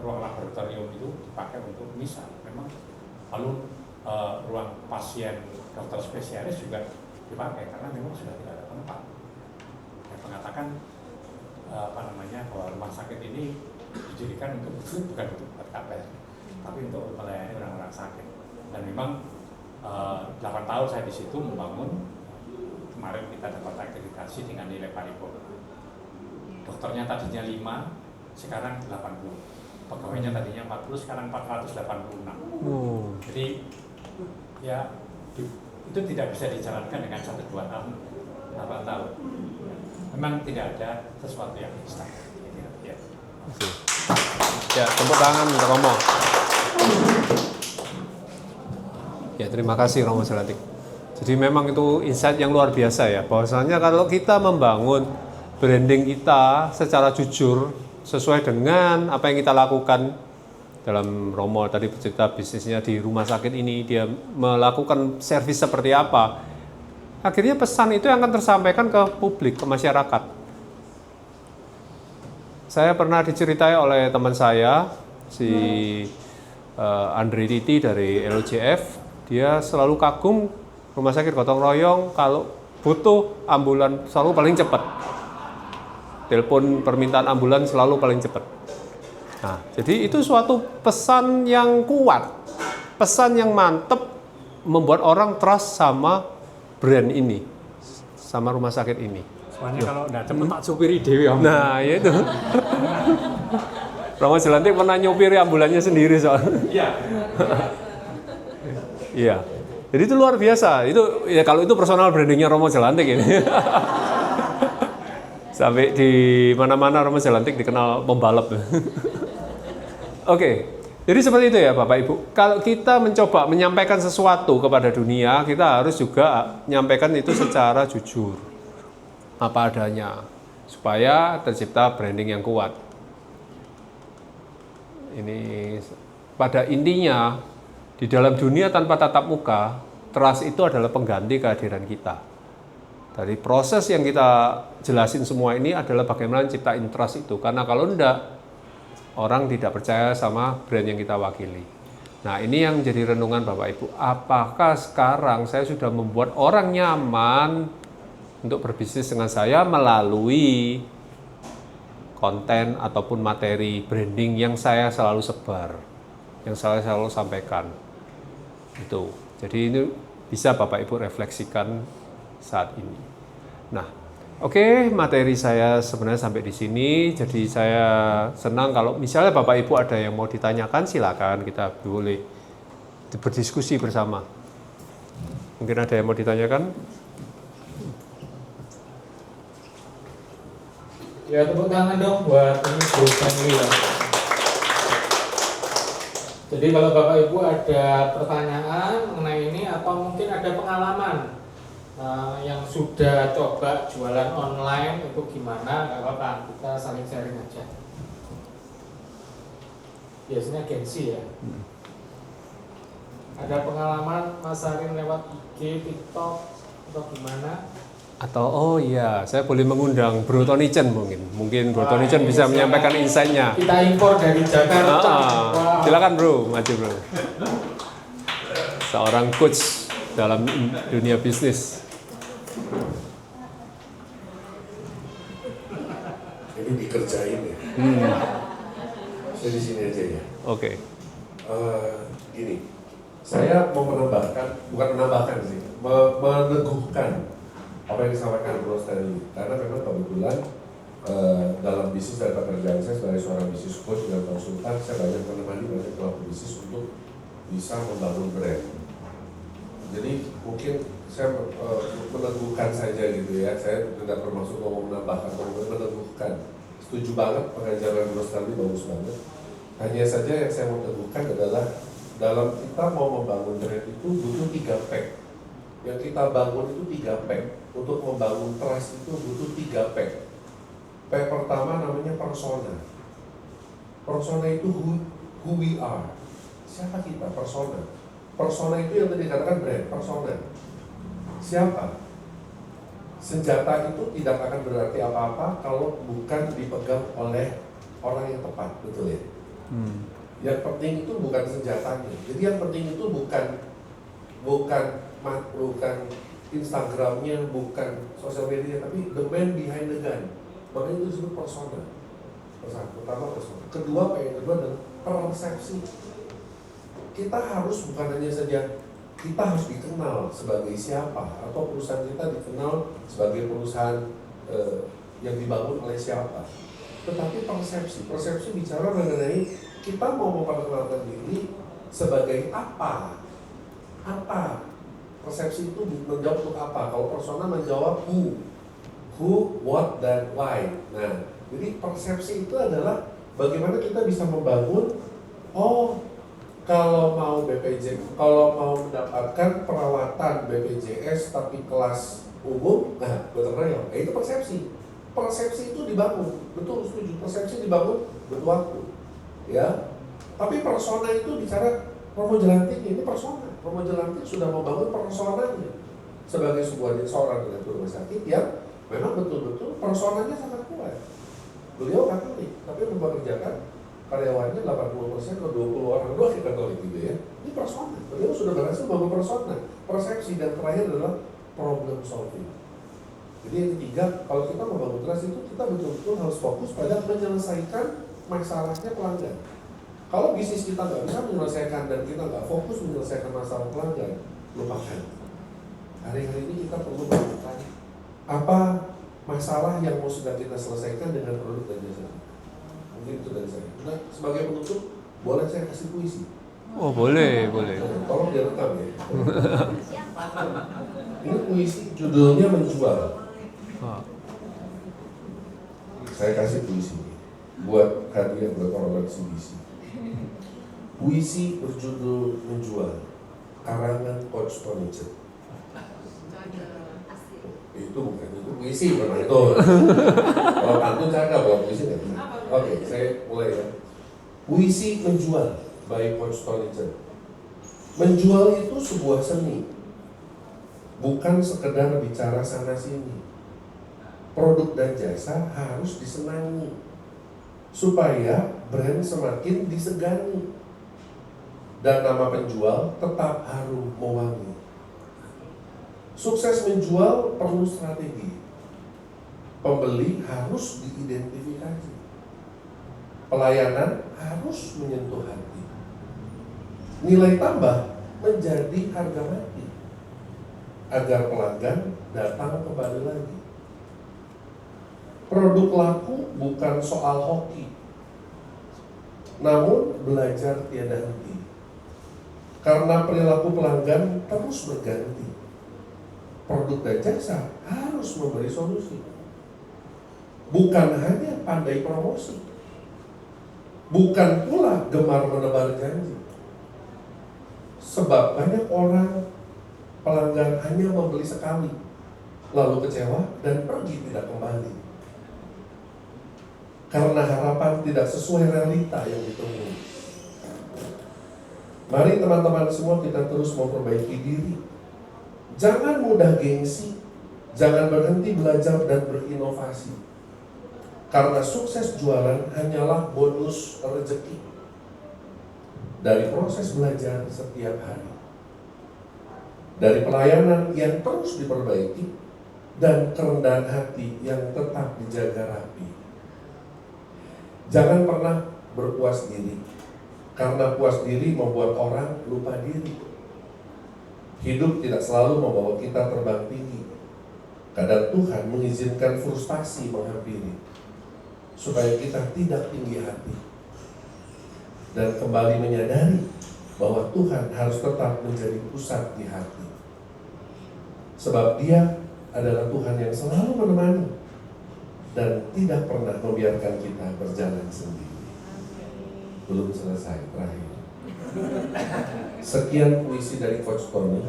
ruang laboratorium itu dipakai untuk misa. Memang lalu ruang pasien dokter spesialis juga dipakai karena memang sudah tidak ada tempat. Yang mengatakan bahwa rumah sakit ini didirikan bukan untuk buat KPM, tapi untuk melayani orang-orang sakit. Dan memang 8 tahun saya di situ membangun. Kemarin kita dapat akreditasi dengan nilai paripurna. Dokternya tadinya 5, sekarang 80. Pegawainya tadinya 40, sekarang 486. Jadi ya itu tidak bisa dijalankan dengan 1-2 tahun, 8 tahun. Memang tidak ada sesuatu yang instan. Ya. Ya, tepuk tangan untuk Romo. Ya, terima kasih Romo Jelantik. Jadi memang itu insight yang luar biasa ya, bahwasanya kalau kita membangun branding kita secara jujur sesuai dengan apa yang kita lakukan. Dalam Romo tadi bercerita bisnisnya di rumah sakit ini, dia melakukan servis seperti apa, akhirnya pesan itu yang akan tersampaikan ke publik, ke masyarakat. Saya pernah diceritai oleh teman saya, si Andre Titi dari LJF, dia selalu kagum Rumah Sakit Gotong Royong kalau butuh ambulan selalu paling cepat. Telepon permintaan ambulan selalu paling cepat. Nah, jadi itu suatu pesan yang kuat, pesan yang mantep, membuat orang trust sama brand ini, sama rumah sakit ini. Soalnya kalau nggak cepet tak supiri dewi om. Nah, ya itu. Romo Jelantik pernah nyupiri ambulannya sendiri soalnya. Iya. Iya. Jadi itu luar biasa. Itu ya kalau itu personal brandingnya Romo Jelantik ini. Sampai di mana-mana Romo Jelantik dikenal pembalap. Oke. Jadi seperti itu ya Bapak Ibu. Kalau kita mencoba menyampaikan sesuatu kepada dunia, kita harus juga menyampaikan itu secara jujur. Apa adanya. Supaya tercipta branding yang kuat. Ini pada intinya di dalam dunia tanpa tatap muka, trust itu adalah pengganti kehadiran kita. Dari proses yang kita jelasin semua ini adalah bagaimana ciptain trust itu. Karena kalau enggak, orang tidak percaya sama brand yang kita wakili. Nah, ini yang menjadi renungan Bapak Ibu. Apakah sekarang saya sudah membuat orang nyaman untuk berbisnis dengan saya melalui konten ataupun materi branding yang saya selalu sebar, yang saya selalu sampaikan. Itu. Jadi ini bisa Bapak Ibu refleksikan saat ini. Nah, oke, materi saya sebenarnya sampai di sini. Jadi saya senang kalau misalnya Bapak Ibu ada yang mau ditanyakan, silakan kita boleh berdiskusi bersama. Mungkin ada yang mau ditanyakan? Ya, tepuk tangan dong buat ini Bu Family ya. Jadi kalau Bapak Ibu ada pertanyaan mengenai ini atau mungkin ada pengalaman yang sudah coba jualan online itu gimana, nggak apa-apa, kita saling sharing aja. Biasanya gengsi ya. Ada pengalaman masarin lewat IG, TikTok atau gimana? Atau oh iya, saya boleh mengundang Bro Tony Chen mungkin Bro Tony Chen bisa menyampaikan insight-nya. Kita impor dari Jakarta. Wow. Silakan Bro, maju Bro. Seorang coach dalam dunia bisnis. Ini dikerjain ya. Saya di sini aja ya. Oke. Gini, saya mau menambahkan, bukan menambahkan sih, meneguhkan apa yang disampaikan Bro Stanley, karena memang kebetulan dalam bisnis dan pekerjaan saya sebagai seorang bisnis coach dan konsultan, saya banyak menemani banyak pelaku bisnis untuk bisa membangun brand. Jadi mungkin saya meneguhkan saja gitu ya, saya tidak bermaksud ngomong menambahkan, meneguhkan. Setuju banget pengajaran Bro Stanley, bagus banget. Hanya saja yang saya mau teguhkan adalah dalam kita mau membangun brand itu butuh 3 P. Yang kita bangun itu 3 P. Untuk membangun trust itu butuh 3 P. Pertama namanya persona. Persona itu who we are. Siapa kita? Persona. Persona itu yang tadi dikatakan brand, persona. Siapa? Senjata itu tidak akan berarti apa-apa kalau bukan dipegang oleh orang yang tepat, betul ya? Yang penting itu bukan senjatanya. Jadi yang penting itu bukan Instagramnya, bukan sosial media, tapi the man behind the gun. Makanya itu disebut persona. Pertama persona. Kedua, yang kedua adalah persepsi. Kita harus bukan hanya saja kita harus dikenal sebagai siapa, atau perusahaan kita dikenal sebagai perusahaan yang dibangun oleh siapa. Tetapi persepsi bicara mengenai kita mau memperkenalkan diri sebagai apa. Persepsi itu menjawab untuk apa. Kalau persona menjawab who, what, dan why. Nah, jadi persepsi itu adalah bagaimana kita bisa membangun, kalau mau mendapatkan perawatan BPJS tapi kelas umum, nah gotong royong, itu persepsi. Persepsi itu dibangun, betul, setuju. Persepsi dibangun butuh waktu, ya. Tapi persona itu bicara Romo Jelantik, ini persona. Romo Jelantik sudah membangun personanya sebagai seorang direktur rumah sakit yang memang betul-betul personanya sangat kuat. Beliau Katolik, tapi mempekerjakan karyawannya 80% ke 20 orang doang di Katolik gitu ya. Ini persona. Beliau sudah berhasil membangun persona, persepsi, dan terakhir adalah problem solving. Jadi yang ketiga, kalau kita membangun trust itu kita betul-betul harus fokus pada menyelesaikan masalahnya pelanggan. Kalau bisnis kita nggak bisa menyelesaikan dan kita nggak fokus menyelesaikan masalah pelanggan, lupakan. Hari-hari ini kita perlu melakukan apa masalah yang mau sudah kita selesaikan dengan produk dan jasa. Mungkin itu dari saya. Nah, sebagai penutup, boleh saya kasih puisi? Oh, boleh. Tolong direkam ya. Ini puisi judulnya Menjual. Saya kasih puisi buat hadiah buat orang-orang CBC. Puisi berjudul Menjual, karangan Coach Tony Chen. Itu bukan, itu puisi bukan itu. Kalau pantun cakap, kalau puisi nggak bisa. Oke, saya mulai ya. Puisi Menjual by Coach Tony Chen. Menjual itu sebuah seni, bukan sekedar bicara sana sini. Produk dan jasa harus disenangi supaya brand semakin disegani. Dan nama penjual tetap harum mewangi. Sukses menjual perlu strategi. Pembeli harus diidentifikasi. Pelayanan harus menyentuh hati. Nilai tambah menjadi harga mati agar pelanggan datang kembali lagi. Produk laku bukan soal hoki, namun belajar tiada henti. Karena perilaku pelanggan terus berganti, produk dan jasa harus memberi solusi. Bukan hanya pandai promosi, bukan pula gemar menebar janji. Sebab banyak orang pelanggan hanya membeli sekali, lalu kecewa dan pergi tidak kembali. Karena harapan tidak sesuai realita yang ditemui. Mari teman-teman semua kita terus memperbaiki diri. Jangan mudah gengsi, jangan berhenti belajar dan berinovasi. Karena sukses jualan hanyalah bonus rezeki dari proses belajar setiap hari. Dari pelayanan yang terus diperbaiki dan kerendahan hati yang tetap dijaga rapi. Jangan pernah berpuas diri, karena puas diri membuat orang lupa diri. Hidup tidak selalu membawa kita terbang tinggi. Kadang Tuhan mengizinkan frustasi menghampiri, supaya kita tidak tinggi hati dan kembali menyadari bahwa Tuhan harus tetap menjadi pusat di hati. Sebab Dia adalah Tuhan yang selalu menemani dan tidak pernah membiarkan kita berjalan sendiri. Belum selesai, terakhir. Sekian puisi dari Coach Tony.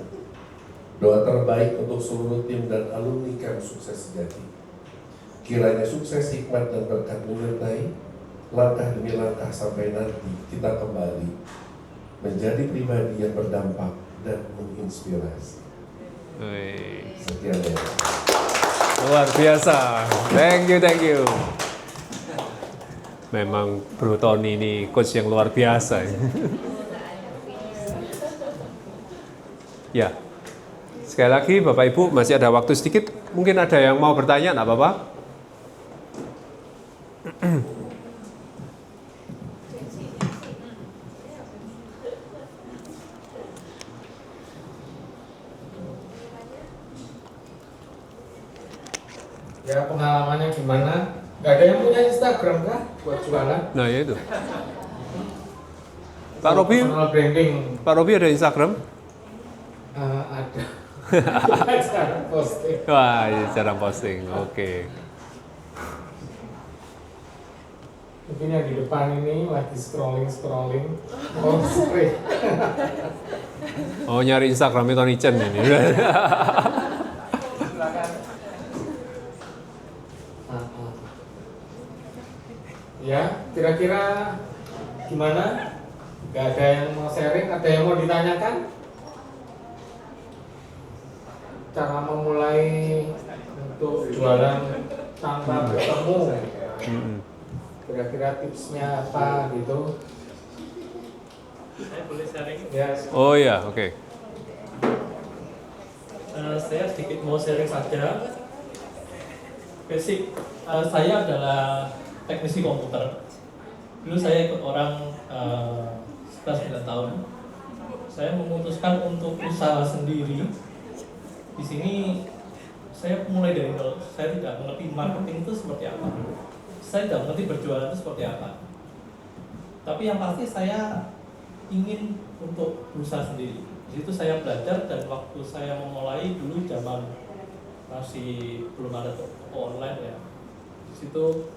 Doa terbaik untuk seluruh tim dan alumni Camp Sukses Sejati. Kiranya sukses, hikmat, dan berkat menyertai langkah demi langkah sampai nanti kita kembali menjadi pribadi yang berdampak dan menginspirasi. Wih, Sekian ya. luar biasa. Thank you. Memang Bro Tony ini coach yang luar biasa. Ya, sekali lagi Bapak Ibu masih ada waktu sedikit. Mungkin ada yang mau bertanya, nggak apa-apa? Ya pengalamannya gimana? Gak ada yang punya Instagram kah buat jualan? Nah ya itu. Pak Robi, Personal branding Pak Robi ada Instagram? ada. Jarang posting. Wah, ya, jarang posting. Oke. Mungkin yang di depan ini lagi scrolling. Oh, sorry. Oh, nyari Instagramnya Tony Chen ini. Ya, kira-kira gimana? Gak ada yang mau sharing? Ada yang mau ditanyakan? Cara memulai untuk jualan tanpa bertemu. Kira-kira tipsnya apa gitu? Saya boleh sharing? Ya, Oh ya, oke. Saya sedikit mau sharing saja. Basic, saya adalah teknisi komputer. Dulu saya ikut orang 11-9 tahun. Saya memutuskan untuk usaha sendiri. Di sini saya mulai dari nol. Saya tidak mengerti marketing itu seperti apa. Saya tidak mengerti berjualan itu seperti apa. Tapi yang pasti saya ingin untuk berusaha sendiri. Di situ saya belajar, dan waktu saya memulai dulu zaman masih belum ada toko online ya. Di situ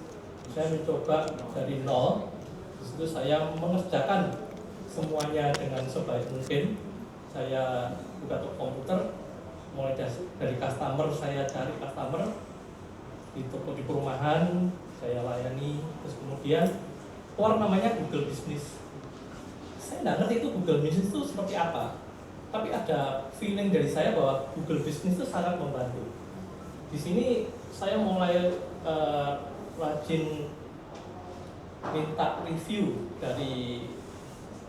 saya mencoba dari nol. Di situ saya mengerjakan semuanya dengan sebaik mungkin. Saya buka toko komputer, mulai dari customer, saya cari customer di toko di perumahan, saya layani. Terus kemudian keluar namanya Google Business. Saya nggak ngerti itu Google Business itu seperti apa, tapi ada feeling dari saya bahwa Google Business itu sangat membantu. Di sini saya mulai rajin minta review dari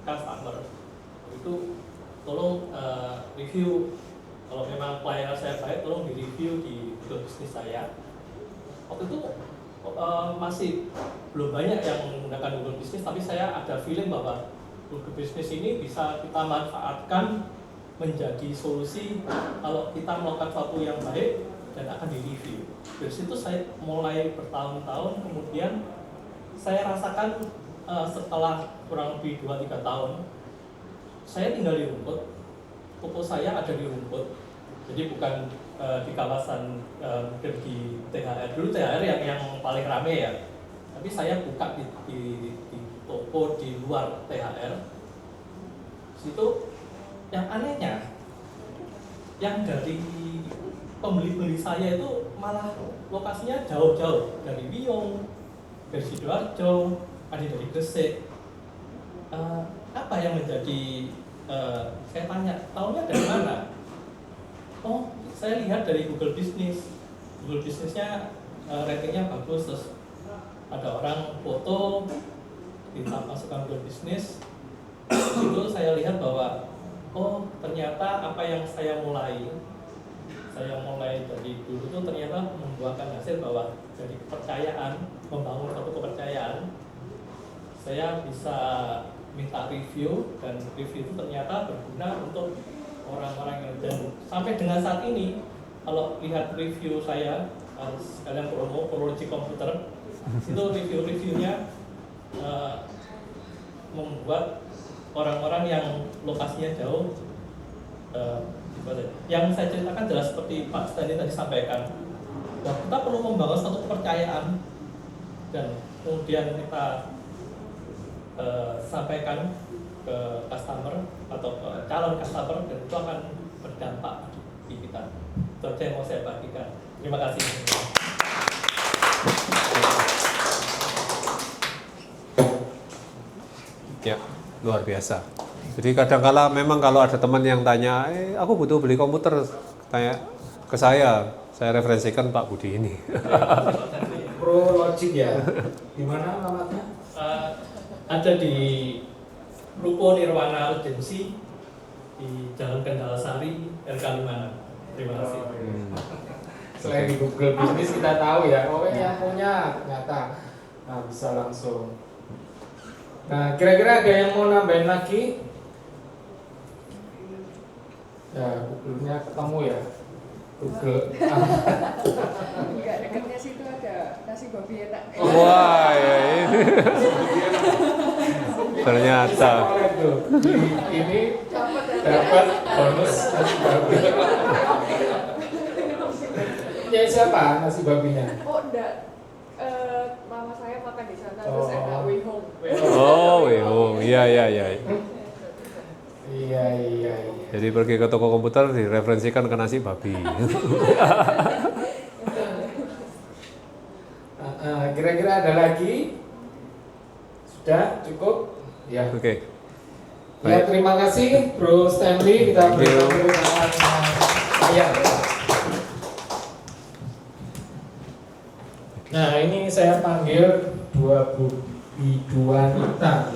customer. Itu tolong review, kalau memang pelayanan saya baik, tolong di-review di Google Business saya. Waktu itu masih belum banyak yang menggunakan Google Business, tapi saya ada feeling bahwa Google Business ini bisa kita manfaatkan menjadi solusi kalau kita melakukan sesuatu yang baik dan akan di-review. Dari situ saya mulai bertahun-tahun, kemudian saya rasakan setelah kurang lebih 2-3 tahun, saya tinggal di rumput, toko saya ada di rumput, jadi bukan di kawasan mungkin di THR. Dulu THR yang paling rame ya, tapi saya buka di toko di luar THR. Situ yang anehnya, yang dari pembeli-pembeli saya itu malah lokasinya jauh-jauh, dari Wiyung, dari Sidoarjo, ada dari Gresik. Apa yang menjadi, saya tanya, tahunya dari mana? Oh, saya lihat dari Google Business. Google Business-nya ratingnya bagus, terus ada orang foto, kita masukkan Google Business. Itu saya lihat bahwa oh ternyata apa yang saya mulai dari dulu itu ternyata membuahkan hasil, bahwa dari kepercayaan, membangun satu kepercayaan, saya bisa minta review, dan review itu ternyata berguna untuk orang-orang yang, dan sampai dengan saat ini kalau lihat review saya, sekalian promo Prology Komputer, itu review-reviewnya membuat orang-orang yang lokasinya jauh. Yang saya ceritakan jelas seperti Pak Stani tadi sampaikan, bahwa kita perlu membangun satu kepercayaan, dan kemudian kita sampaikan ke customer atau ke calon customer, dan itu akan berdampak di kita. Itu saja yang mau saya bagikan. Terima kasih. Ya, luar biasa. Jadi kadang-kala memang kalau ada teman yang tanya, aku butuh beli komputer, tanya ke saya referensikan Pak Budi ini. Pro Logic ya. Di mana alamatnya? Ada di Ruko Nirwana Regency di Jalan Kendal-Sari, RK 5. Terima kasih. Selain di Google Business kita tahu ya, oh yang punya ternyata. Nah, bisa langsung. Nah, kira-kira ada yang mau nambahin lagi? Ya, Google-nya ketemu ya. Google. Enggak, dekatnya situ ada nasi babi enak. Wah, ya ini. Ternyata. Ini dapat bonus nasi babi. Ya siapa nasi babinya? Oh, enggak. Mama saya makan di sana terus ada way home. Oh, iya. Iya. Jadi pergi ke toko komputer direferensikan ke nasi babi. Kira-kira ada lagi? Sudah cukup? Ya. Oke. Ya, terima kasih Bro Stanley. Kita berikan tepuk tangan saya. Nah, ini saya panggil dua wanita.